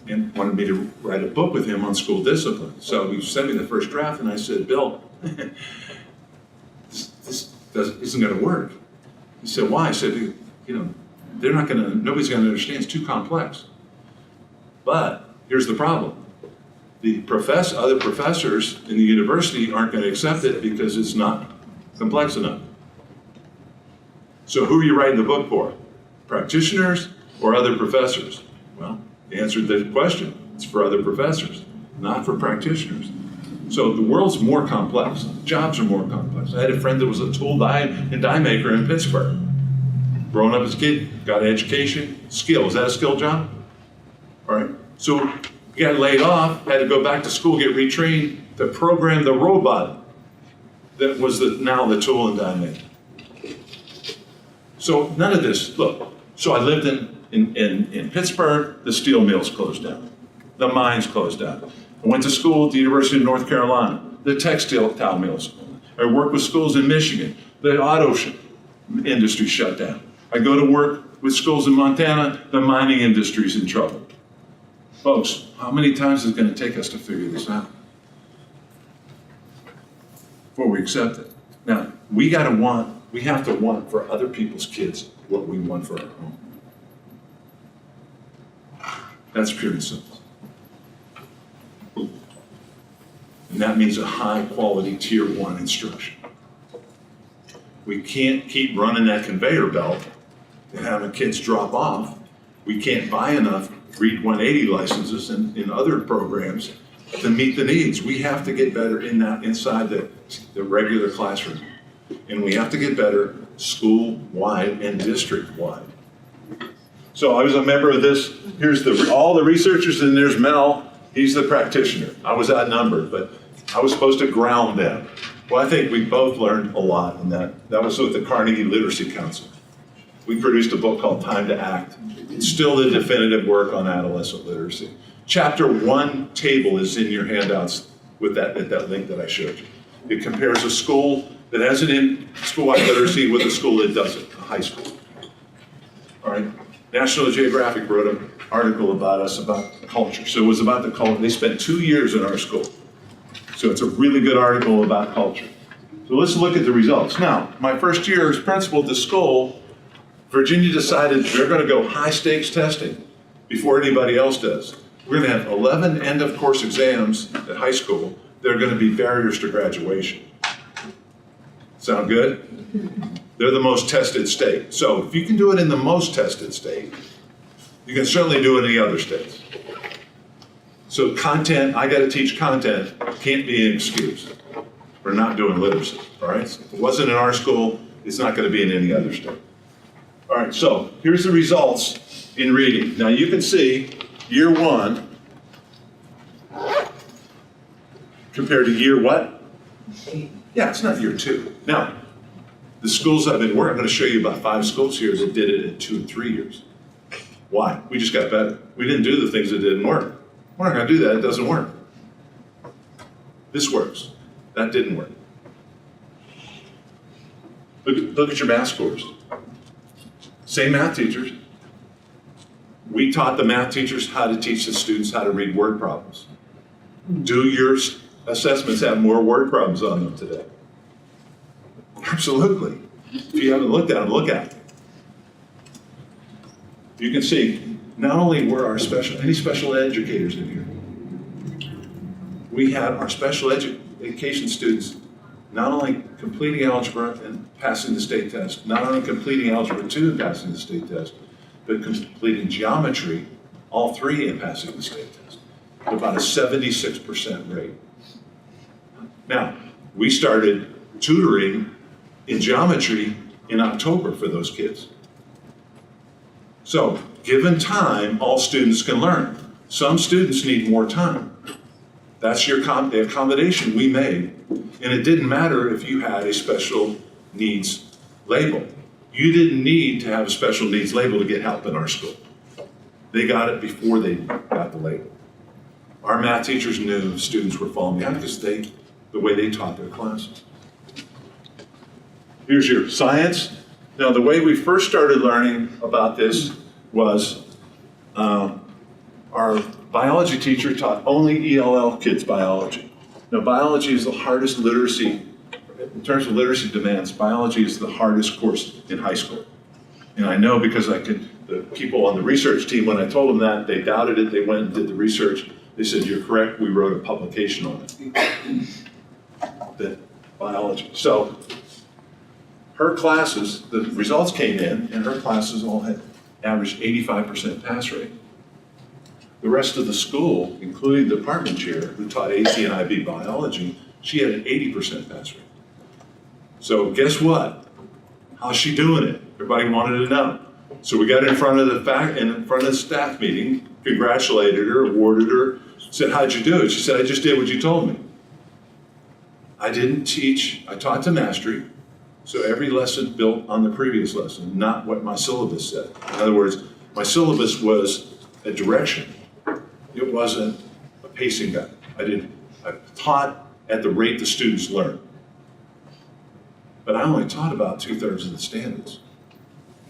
and wanted me to write a book with him on school discipline. So he sent me the first draft, and I said, Bill, this isn't going to work. He said, why? I said, nobody's going to understand. It's too complex. But here's the problem. The other professors in the university aren't going to accept it because it's not complex enough. So who are you writing the book for? Practitioners or other professors? Well, the answer to the question, it's for other professors, not for practitioners. So the world's more complex. Jobs are more complex. I had a friend that was a tool and die maker in Pittsburgh. Growing up as a kid, got an education, skill. Is that a skill job? All right. So got laid off, had to go back to school, get retrained to program the robot that was now the tool and die maker. So none of this, look, so I lived in Pittsburgh, the steel mills closed down. The mines closed down. I went to school at the University of North Carolina, the textile mills. I worked with schools in Michigan, the auto industry shut down. I go to work with schools in Montana, the mining industry's in trouble. Folks, how many times is it going to take us to figure this out before we accept it? Now, we have to want for other people's kids what we want for our own. That's pure and simple. And that means a high quality tier 1 instruction. We can't keep running that conveyor belt and having kids drop off. We can't buy enough Read 180 licenses in other programs to meet the needs. We have to get better in that inside the regular classroom. And we have to get better school-wide and district-wide. So I was a member of this. Here's all the researchers, and there's Mel. He's the practitioner. I was outnumbered, but I was supposed to ground them. Well, I think we both learned a lot in that. That was with the Carnegie Literacy Council. We produced a book called Time to Act. It's still the definitive work on adolescent literacy. Chapter 1 table is in your handouts with that link that I showed you. It compares a school that has it in school-wide literacy with a school that doesn't, a high school. All right. National Geographic wrote an article about us about culture. So it was about the culture. They spent 2 years in our school. So it's a really good article about culture. So let's look at the results. Now, my first year as principal at the school, Virginia decided they're going to go high stakes testing before anybody else does. We're going to have 11 end of course exams at high school there are going to be barriers to graduation. Sound good? They're the most tested state. So if you can do it in the most tested state, you can certainly do it in the other states. So content, I got to teach content, can't be an excuse for not doing literacy, all right? If it wasn't in our school, it's not going to be in any other state. All right, so here's the results in reading. Now you can see year one compared to year what? Yeah, it's not year two. Now, the schools I've been working, I'm going to show you about 5 schools here that did it in 2 and 3 years. Why? We just got better. We didn't do the things that didn't work. We're not going to do that, it doesn't work. This works. That didn't work. Look at your math scores. Same math teachers. We taught the math teachers how to teach the students how to read word problems. Do your assessments have more word problems on them today? Absolutely. If you haven't looked at them, look at them. You can see, not only were our any special educators in here, we had our special education students not only completing algebra and passing the state test, not only completing algebra 2 and passing the state test, but completing geometry, all 3 and passing the state test, at about a 76% rate. Now, we started tutoring in geometry in October for those kids. So, given time, all students can learn. Some students need more time. That's the accommodation we made. And it didn't matter if you had a special needs label. You didn't need to have a special needs label to get help in our school. They got it before they got the label. Our math teachers knew students were falling behind because the way they taught their classes. Here's your science. Now, the way we first started learning about this was our biology teacher taught only ELL kids biology. Now, biology is the hardest literacy, in terms of literacy demands, biology is the hardest course in high school. And I know because the people on the research team, when I told them that, they doubted it, they went and did the research. They said, you're correct, we wrote a publication on it. That biology. So, her classes, the results came in, and her classes all had averaged 85% pass rate. The rest of the school, including the department chair who taught AC and IB biology, she had an 80% pass rate. So guess what? How's she doing it? Everybody wanted to know. So we got in front of the staff meeting, congratulated her, awarded her, said, how'd you do it? She said, I just did what you told me. I didn't teach, I taught to mastery. So every lesson built on the previous lesson, not what my syllabus said. In other words, my syllabus was a direction. It wasn't a pacing guide. I taught at the rate the students learn. But I only taught about 2/3 of the standards.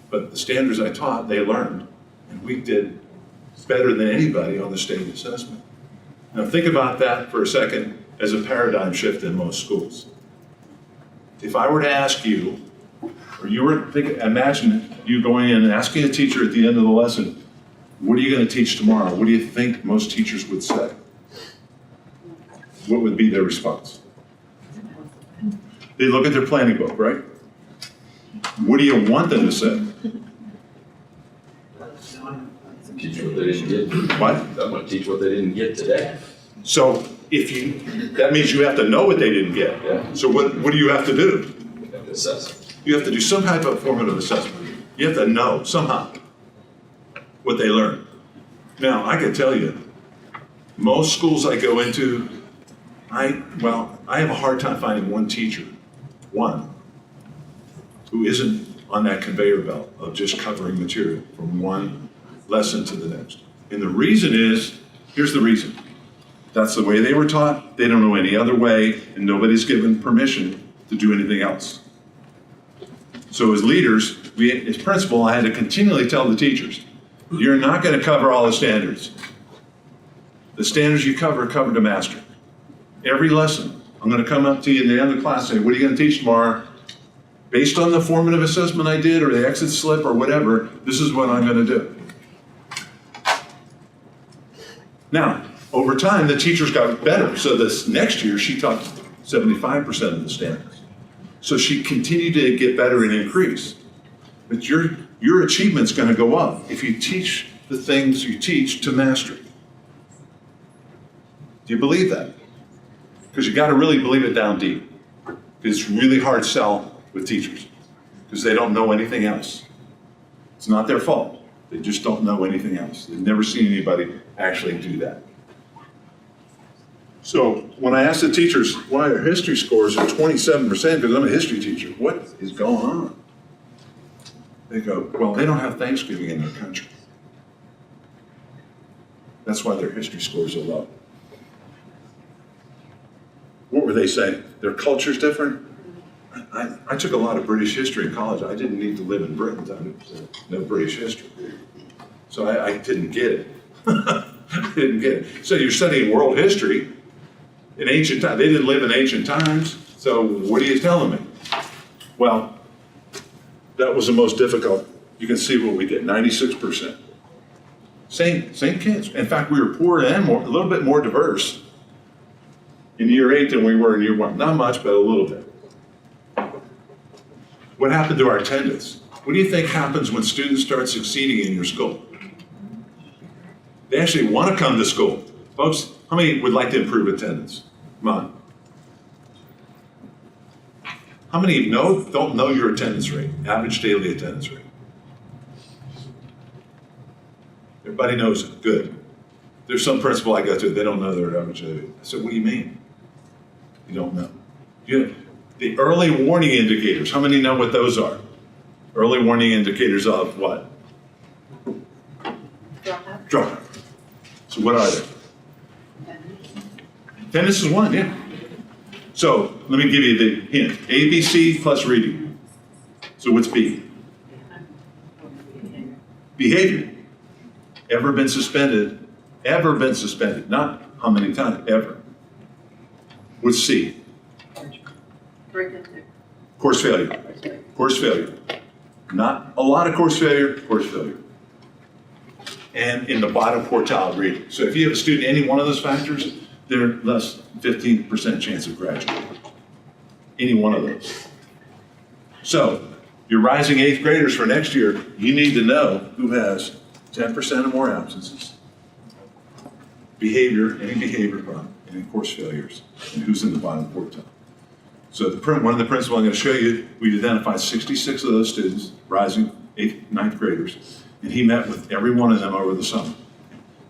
But the standards I taught, they learned. And we did better than anybody on the state assessment. Now think about that for a second as a paradigm shift in most schools. If I were to ask you, or you were imagine you going in and asking a teacher at the end of the lesson, what are you going to teach tomorrow? What do you think most teachers would say? What would be their response? They look at their planning book, right? What do you want them to say? Teach what they didn't get. What? I'm going to teach what they didn't get today. So that means you have to know what they didn't get. Yeah. So what do you have to do? You have to assess. You have to do some type of formative assessment. You have to know somehow what they learned. Now, I can tell you, most schools I go into, I have a hard time finding one teacher, who isn't on that conveyor belt of just covering material from one lesson to the next. And the reason is, here's the reason. That's the way they were taught. They don't know any other way, and nobody's given permission to do anything else. So as leaders, as principal, I had to continually tell the teachers, you're not going to cover all the standards. The standards you cover to master. Every lesson, I'm going to come up to you at the end of the class and say, what are you going to teach tomorrow? Based on the formative assessment I did, or the exit slip, or whatever, this is what I'm going to do. Now, over time, the teachers got better. So this next year, she taught 75% of the standards. So she continued to get better and increase. But your achievement's going to go up if you teach the things you teach to mastery. Do you believe that? Because you got to really believe it down deep. It's really hard sell with teachers because they don't know anything else. It's not their fault. They just don't know anything else. They've never seen anybody actually do that. So when I ask the teachers why their history scores are 27%, because I'm a history teacher, what is going on? They go, well, they don't have Thanksgiving in their country. That's why their history scores are low. What were they saying? Their culture's different? I took a lot of British history in college. I didn't need to live in Britain to know British history. So I didn't get it. I didn't get it. So you're studying world history in ancient times. They didn't live in ancient times. So what are you telling me? Well, that was the most difficult. You can see what we did, 96%. Same kids. In fact, we were poorer and a little bit more diverse in year 8 than we were in year 1. Not much, but a little bit. What happened to our attendance? What do you think happens when students start succeeding in your school? They actually want to come to school. Folks, how many would like to improve attendance? Come on. How many don't know your attendance rate, average daily attendance rate? Everybody knows it. Good. There's some principal I go to, they don't know their average daily. I said, what do you mean? You don't know. The early warning indicators, how many know what those are? Early warning indicators of what? Dropout. So what are they? Attendance is one, yeah. So let me give you the hint. ABC plus reading. So what's B? Behavior. Ever been suspended? Ever been suspended? Not how many times, ever. What's C? Course failure. Course failure. Not a lot of course failure, course failure. And in the bottom quartile reading. So if you have a student, any one of those factors, they're less than 15% chance of graduating. Any one of those. So your rising 8th graders for next year, you need to know who has 10% or more absences, any behavior problem, any course failures, and who's in the bottom quartile. So one of the principles I'm going to show you, we identified 66 of those students, rising 8th, 9th graders, and he met with every one of them over the summer.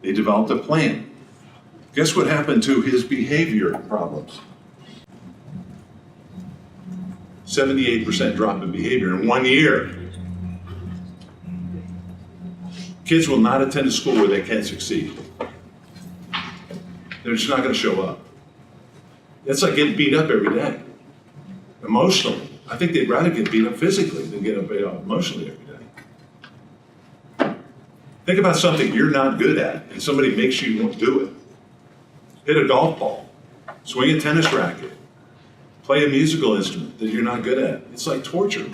They developed a plan. Guess what happened to his behavior problems? 78% drop in behavior in 1 year. Kids will not attend a school where they can't succeed. They're just not going to show up. It's like getting beat up every day. Emotionally. I think they'd rather get beat up physically than get beat up emotionally every day. Think about something you're not good at and somebody makes you do it. Hit a golf ball, swing a tennis racket, play a musical instrument that you're not good at. It's like torture.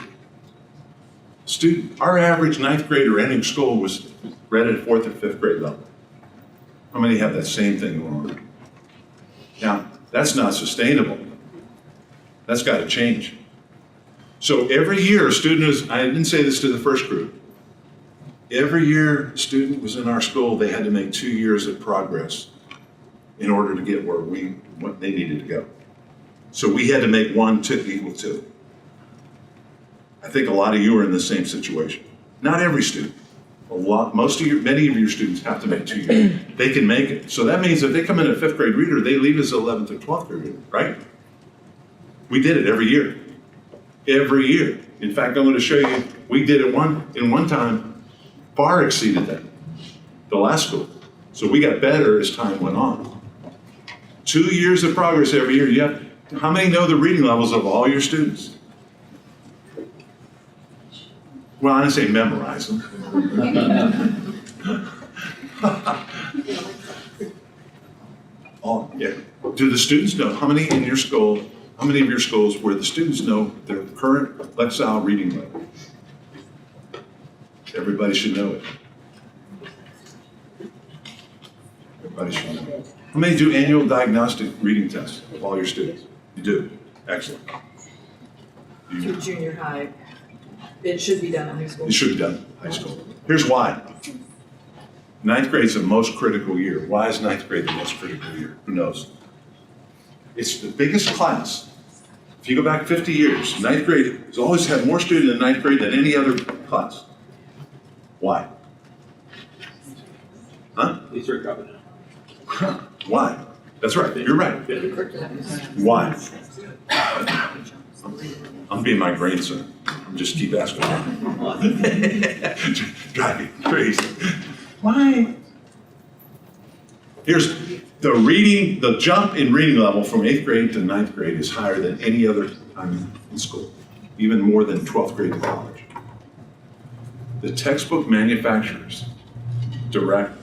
Our average 9th grader ending school was read at 4th or 5th grade level. How many have that same thing going on? Now, that's not sustainable. That's got to change. So every year a student is, I didn't say this to the first group, every year a student was in our school, they had to make 2 years of progress in order to get what they needed to go. So we had to make 1 equal 2. I think a lot of you are in the same situation. Not every student. Many of your students have to make 2 years. They can make it. So that means if they come in a 5th grade reader, they leave as 11th or 12th grade reader, right? We did it every year. Every year. In fact, I'm going to show you, we did it in one time, far exceeded that, the last school. So we got better as time went on. 2 years of progress every year. How many know the reading levels of all your students? Well, I didn't say memorize them. Yeah. Do the students know how many of your schools where the students know their current Lexile reading level? Everybody should know it. Everybody should know it. How many do annual diagnostic reading tests of all your students? You do. Excellent. Through junior high. It should be done in high school. It should be done in high school. Here's why. Ninth grade is the most critical year. Why is ninth grade the most critical year? Who knows? It's the biggest class. If you go back 50 years, ninth grade has always had more students in ninth grade than any other class. Why? Huh? These are coming out. Why? That's right. You're right. Why? I'm being my grandson. Just keep asking. Drive me crazy. Why? Here's the jump in reading level from 8th grade to 9th grade is higher than any other time in school, even more than 12th grade to college. The textbook manufacturers direct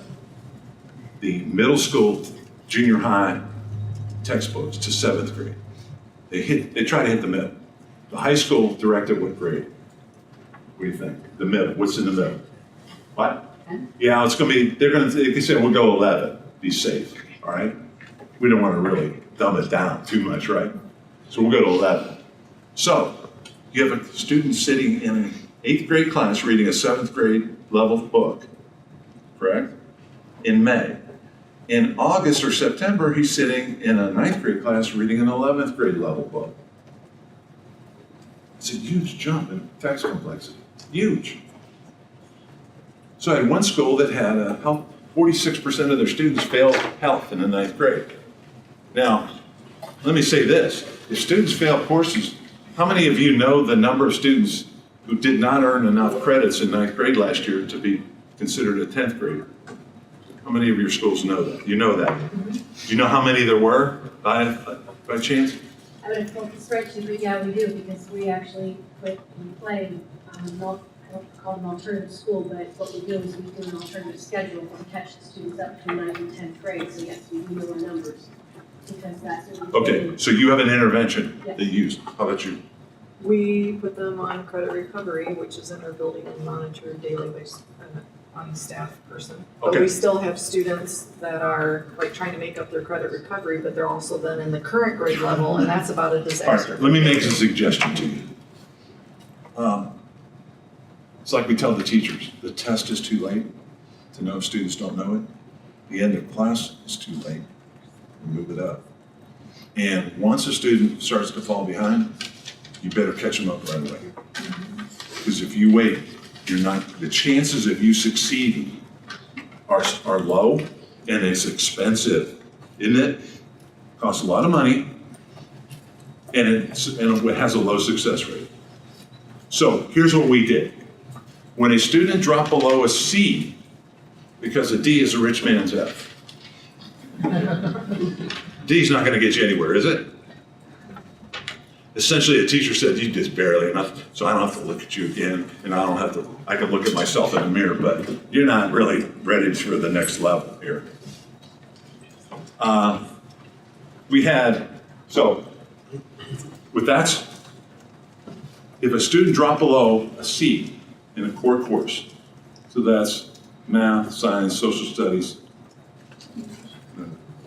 the middle school, junior high textbooks to 7th grade. They try to hit the middle. The high school directed what grade? What do you think? The middle. What's in the middle? What? Yeah, it's going to be, they say we'll go 11, be safe, all right? We don't want to really dumb it down too much, right? So we'll go to 11. So you have a student sitting in an 8th grade class reading a 7th grade level book, correct? In May. In August or September, he's sitting in a 9th grade class reading an 11th grade level book. It's a huge jump in text complexity, huge. So I had one school that had 46% of their students failed health in the 9th grade. Now, let me say this, if students fail courses, how many of you know the number of students who did not earn enough credits in 9th grade last year to be considered a 10th grader? How many of your schools know that? You know that. Do you know how many there were by chance? I would have pulled the spreadsheet, but yeah, we do, because we actually put in play, I don't call them alternative school, but what we do is we do an alternative schedule to catch the students up to 9th and 10th grade, so yes, we know our numbers, because that's what we do. Okay, so you have an intervention that you use. How about you? We put them on credit recovery, which is in our building and monitored daily based on staff person. But Okay. we still have students that are like trying to make up their credit recovery, but they're also then in the current grade level, and that's about a All disaster. right, let me make a suggestion to you. It's like we tell the teachers, the test is too late to know if students don't know it. The end of class is too late. We move it up. And once a student starts to fall behind, you better catch them up right away. Because if you wait, the chances of you succeeding are low, and it's expensive, isn't it? Costs a lot of money, and it has a low success rate. So here's what we did. When a student dropped below a C, because a D is a rich man's F. D's not gonna get you anywhere, is it? Essentially, a teacher said, you did barely enough, so I don't have to look at you again, and I can look at myself in the mirror, but you're not really ready for the next level here. With that, if a student dropped below a C in a core course, so that's math, science, social studies,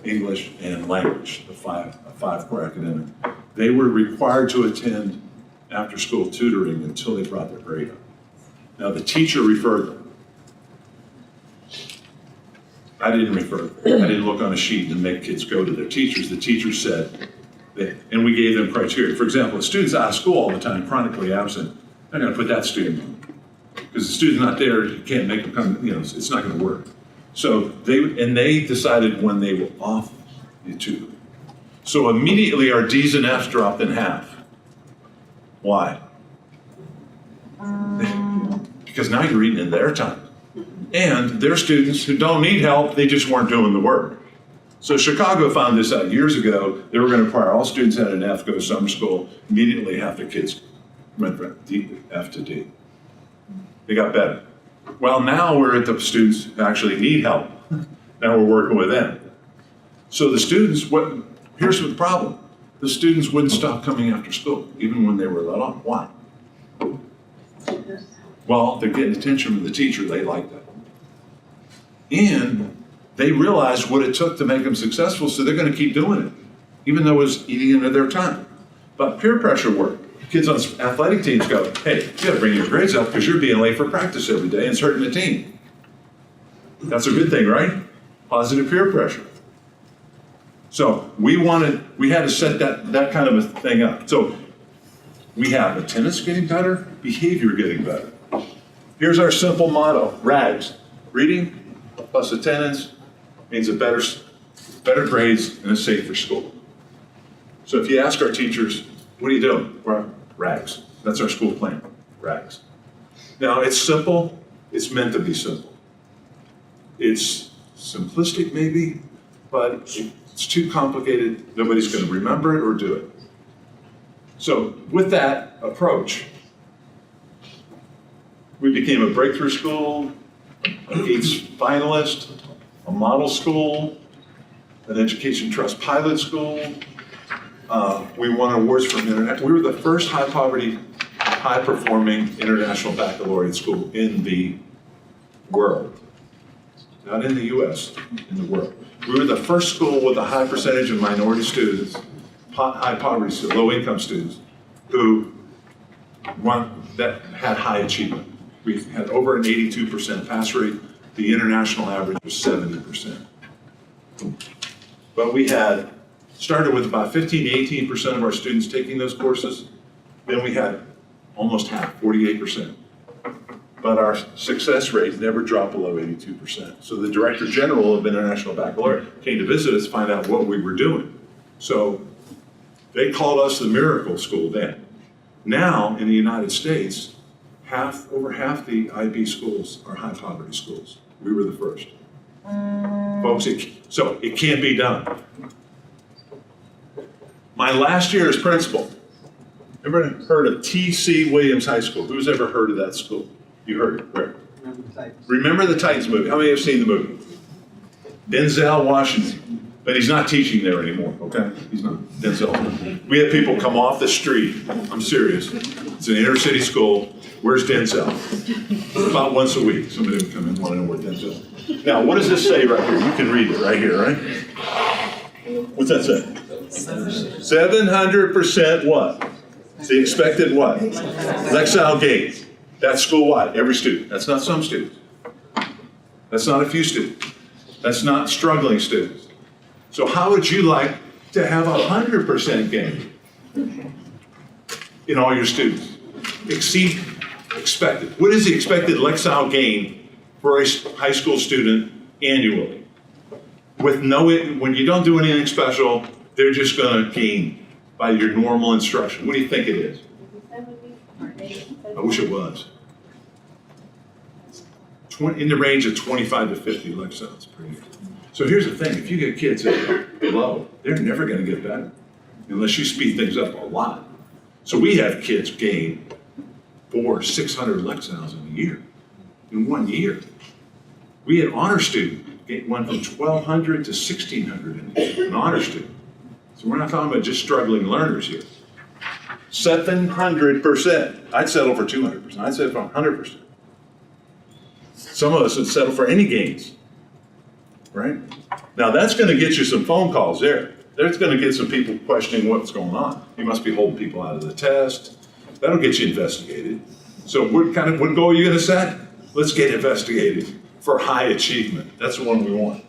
English, and language, a five core academic, they were required to attend after-school tutoring until they brought their grade up. Now, the teacher referred them. I didn't refer them. I didn't look on a sheet and make kids go to their teachers. The teacher said, and we gave them criteria. For example, a student's out of school all the time, chronically absent, they're going to put that student on. Because the student's not there, you can't make them come, it's not going to work. So they decided when they were off the tutor. So immediately our D's and F's dropped in half. Why? Because now you're eating in their time. And they're students who don't need help, they just weren't doing the work. So Chicago found this out years ago. They were going to require all students that had an F go to summer school. Immediately half the kids went from F to D. They got better. Well, now we're at the students who actually need help. Now we're working with them. So the students, here's the problem. The students wouldn't stop coming after school, even when they were let off. Why? Well, they're getting attention from the teacher. They like that. And they realized what it took to make them successful, so they're going to keep doing it, even though it was eating into their time. But peer pressure work. Kids on athletic teams go, hey, you got to bring your grades up because you're being late for practice every day and it's hurting the team. That's a good thing, right? Positive peer pressure. So we had to set that kind of a thing up. So we have attendance getting better, behavior getting better. Here's our simple motto, RAGS. Reading plus attendance means better grades and a safer school. So if you ask our teachers, what are you doing? We're RAGS. That's our school plan, RAGS. Now it's simple, it's meant to be simple. It's simplistic maybe, but it's too complicated. Nobody's going to remember it or do it. So with that approach, we became a breakthrough school, a Gates finalist, a model school, an Education Trust pilot school. We won awards from internet. We were the first high poverty, high performing international baccalaureate school in the world. Not in the US, in the world. We were the first school with a high percentage of minority students, high poverty students, low income students, that had high achievement. We had over an 82% pass rate. The international average was 70%. But we had started with about 15 to 18% of our students taking those courses. Then we had almost half, 48%. But our success rate never dropped below 82%. So the Director General of International Baccalaureate came to visit us to find out what we were doing. So they called us the miracle school then. Now in the United States, over half the IB schools are high poverty schools. We were the first. Folks, so it can be done. My last year as principal, ever heard of T.C. Williams High School? Who's ever heard of that school? You heard it, where? Remember the Titans movie. How many have seen the movie? Denzel Washington, but he's not teaching there anymore, okay? He's not, Denzel. We have people come off the street, I'm serious. It's an inner city school. Where's Denzel? About once a week, somebody would come in and want to know where Denzel is. Now, what does this say right here? You can read it right here, right? What's that say? 700% what? It's the expected what? Lexile gains. That's school-wide, every student. That's not some students. That's not a few students. That's not struggling students. So how would you like to have 100% gain in all your students? Exceed expected. What is the expected Lexile gain for a high school student annually? With when you don't do anything special, they're just going to gain by your normal instruction. What do you think it is? I wish it was. In the range of 25 to 50 Lexiles per year. So here's the thing, if you get kids that are low, they're never going to get better unless you speed things up a lot. So we have kids gain 400 or 600 Lexiles in a year, in 1 year. We had honor student went from 1,200 to 1,600 in an honor student. So we're not talking about just struggling learners here. 700%. I'd settle for 200%. I'd settle for 100%. Some of us would settle for any gains, right? Now that's going to get you some phone calls there. That's going to get some people questioning what's going on. You must be holding people out of the test. That'll get you investigated. So what goal are you going to set? Let's get investigated for high achievement. That's the one we want.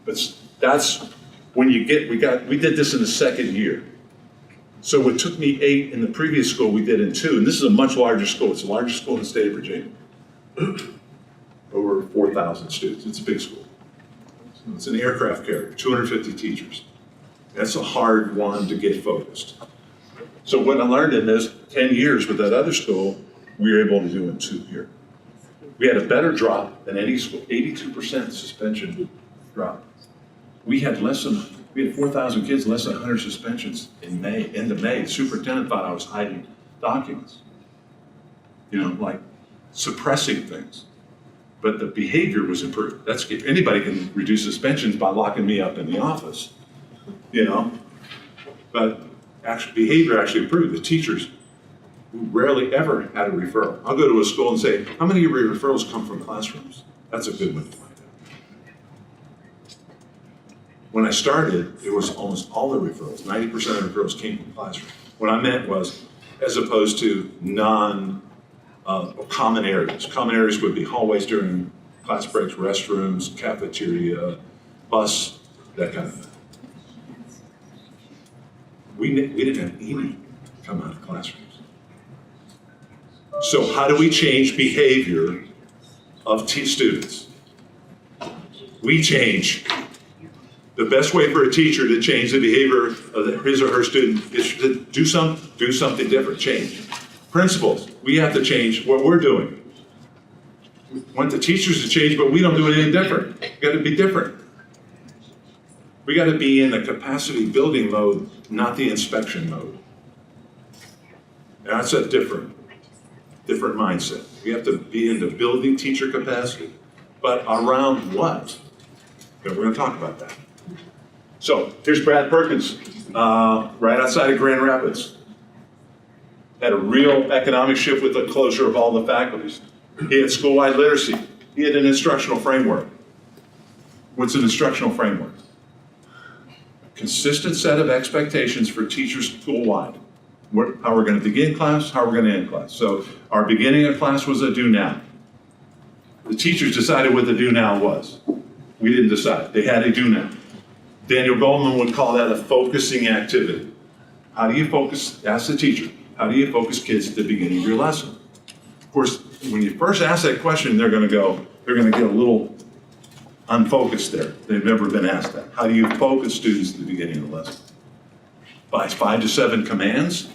But that's when you get, we did this in the second year. So what took me 8 in the previous school, we did in 2. And this is a much larger school. It's the largest school in the state of Virginia. Over 4,000 students. It's a big school. It's an aircraft carrier, 250 teachers. That's a hard one to get focused. So what I learned in this 10 years with that other school, we were able to do in 2 here. We had a better drop than any school, 82% suspension drop. We had 4,000 kids, less than 100 suspensions in May, end of May. The superintendent thought I was hiding documents. You know, like suppressing things. But the behavior was improved. Anybody can reduce suspensions by locking me up in the office, you know? But behavior actually improved. The teachers rarely ever had a referral. I'll go to a school and say, how many of your referrals come from classrooms? That's a good one to find out. When I started, it was almost all the referrals, 90% of the referrals came from the classroom. What I meant was, as opposed to common areas. Common areas would be hallways during class breaks, restrooms, cafeteria, bus, that kind of thing. We didn't have any come out of classrooms. So how do we change behavior of students? We change. The best way for a teacher to change the behavior of his or her student is to do something different, change. Principals, we have to change what we're doing. We want the teachers to change, but we don't do anything different. We got to be different. We got to be in the capacity building mode, not the inspection mode. That's a different mindset. We have to be in the building teacher capacity, but around what? And we're going to talk about that. So here's Brad Perkins, right outside of Grand Rapids. Had a real economic shift with the closure of all the faculties. He had school-wide literacy. He had an instructional framework. What's an instructional framework? Consistent set of expectations for teachers school-wide. How we're going to begin class, how we're going to end class. So our beginning of class was a do now. The teachers decided what the do now was. We didn't decide. They had a do now. Daniel Goldman would call that a focusing activity. How do you focus, ask the teacher, how do you focus kids at the beginning of your lesson? Of course, when you first ask that question, they're going to get a little unfocused there. They've never been asked that. How do you focus students at the beginning of the lesson? By 5 to 7 commands?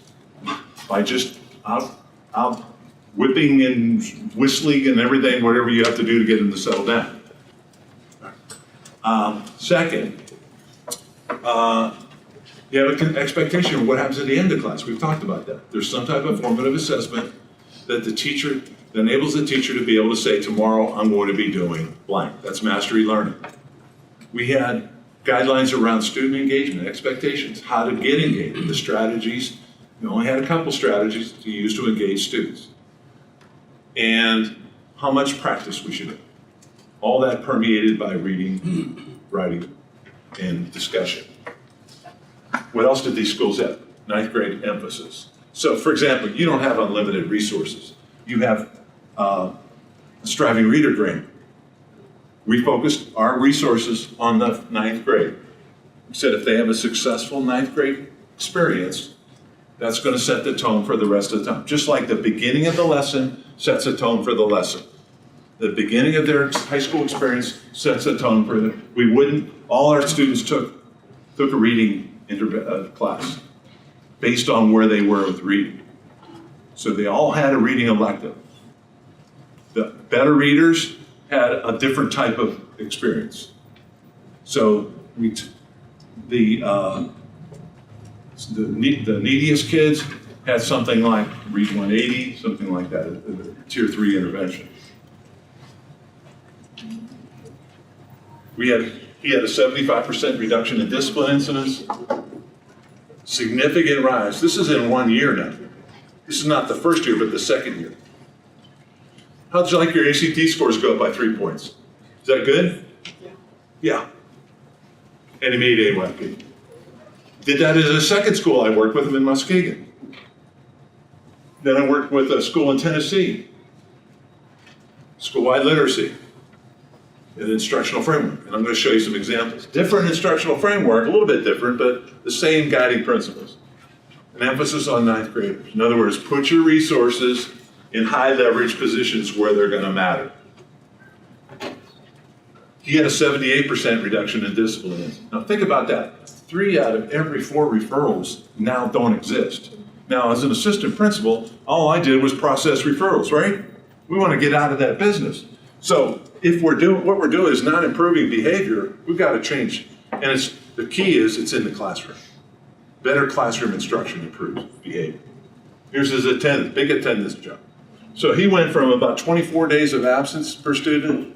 By just out whipping and whistling and everything, whatever you have to do to get them to settle down. Second, you have an expectation of what happens at the end of class. We've talked about that. There's some type of formative assessment that enables the teacher to be able to say, tomorrow I'm going to be doing blank. That's mastery learning. We had guidelines around student engagement, expectations, how to get engaged, the strategies. We only had a couple strategies to use to engage students. And how much practice we should do. All that permeated by reading, writing, and discussion. What else did these schools have? 9th grade emphasis. So, for example, you don't have unlimited resources. You have a striving reader grant. We focused our resources on the 9th grade. We said if they have a successful 9th grade experience, that's going to set the tone for the rest of the time. Just like the beginning of the lesson sets a tone for the lesson. The beginning of their high school experience sets a tone for all our students took a reading class based on where they were with reading. So they all had a reading elective. The better readers had a different type of experience. So the neediest kids had something like Read 180, something like that, a tier 3 intervention. He had a 75% reduction in discipline incidents, significant rise. This is in 1 year now. This is not the first year, but the second year. How'd you like your ACT scores go up by 3 points? Is that good? Yeah. And he made AWAP. Did that at a second school I worked with him in Muskegon. Then I worked with a school in Tennessee. School-wide literacy. An instructional framework, and I'm going to show you some examples. Different instructional framework, a little bit different, but the same guiding principles. An emphasis on 9th graders. In other words, put your resources in high leverage positions where they're going to matter. He had a 78% reduction in discipline. Now think about that. 3 out of every 4 referrals now don't exist. Now as an assistant principal, all I did was process referrals, right? We want to get out of that business. So if what we're doing is not improving behavior, we've got to change. And the key is it's in the classroom. Better classroom instruction improves behavior. Here's his attendance, big attendance jump. So he went from about 24 days of absence per student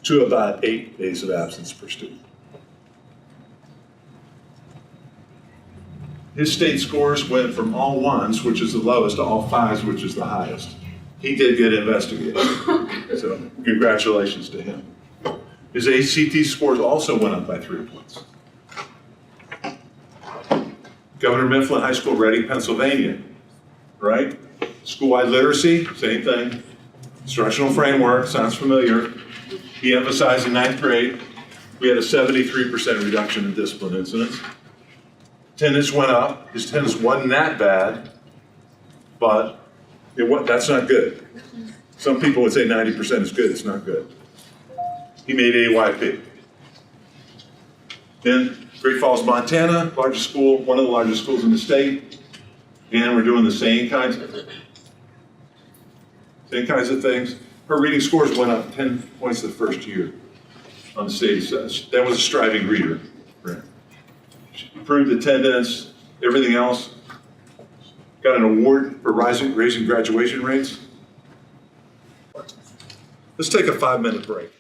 to about 8 days of absence per student. His state scores went from all 1s, which is the lowest, to all 5s, which is the highest. He did get investigated, so congratulations to him. His ACT scores also went up by 3 points. Governor Mifflin High School, Reading, Pennsylvania, right? School-wide literacy, same thing. Instructional framework, sounds familiar. He emphasized in 9th grade, we had a 73% reduction in discipline incidents. Attendance went up. His attendance wasn't that bad, but that's not good. Some people would say 90% is good. It's not good. He made AYP. Then Great Falls, Montana, largest school, one of the largest schools in the state. And we're doing the same kinds of things. Her reading scores went up 10 points the first year on the state assessment. That was a striving reader. She improved attendance, everything else. Got an award for raising graduation rates. Let's take a 5-minute break.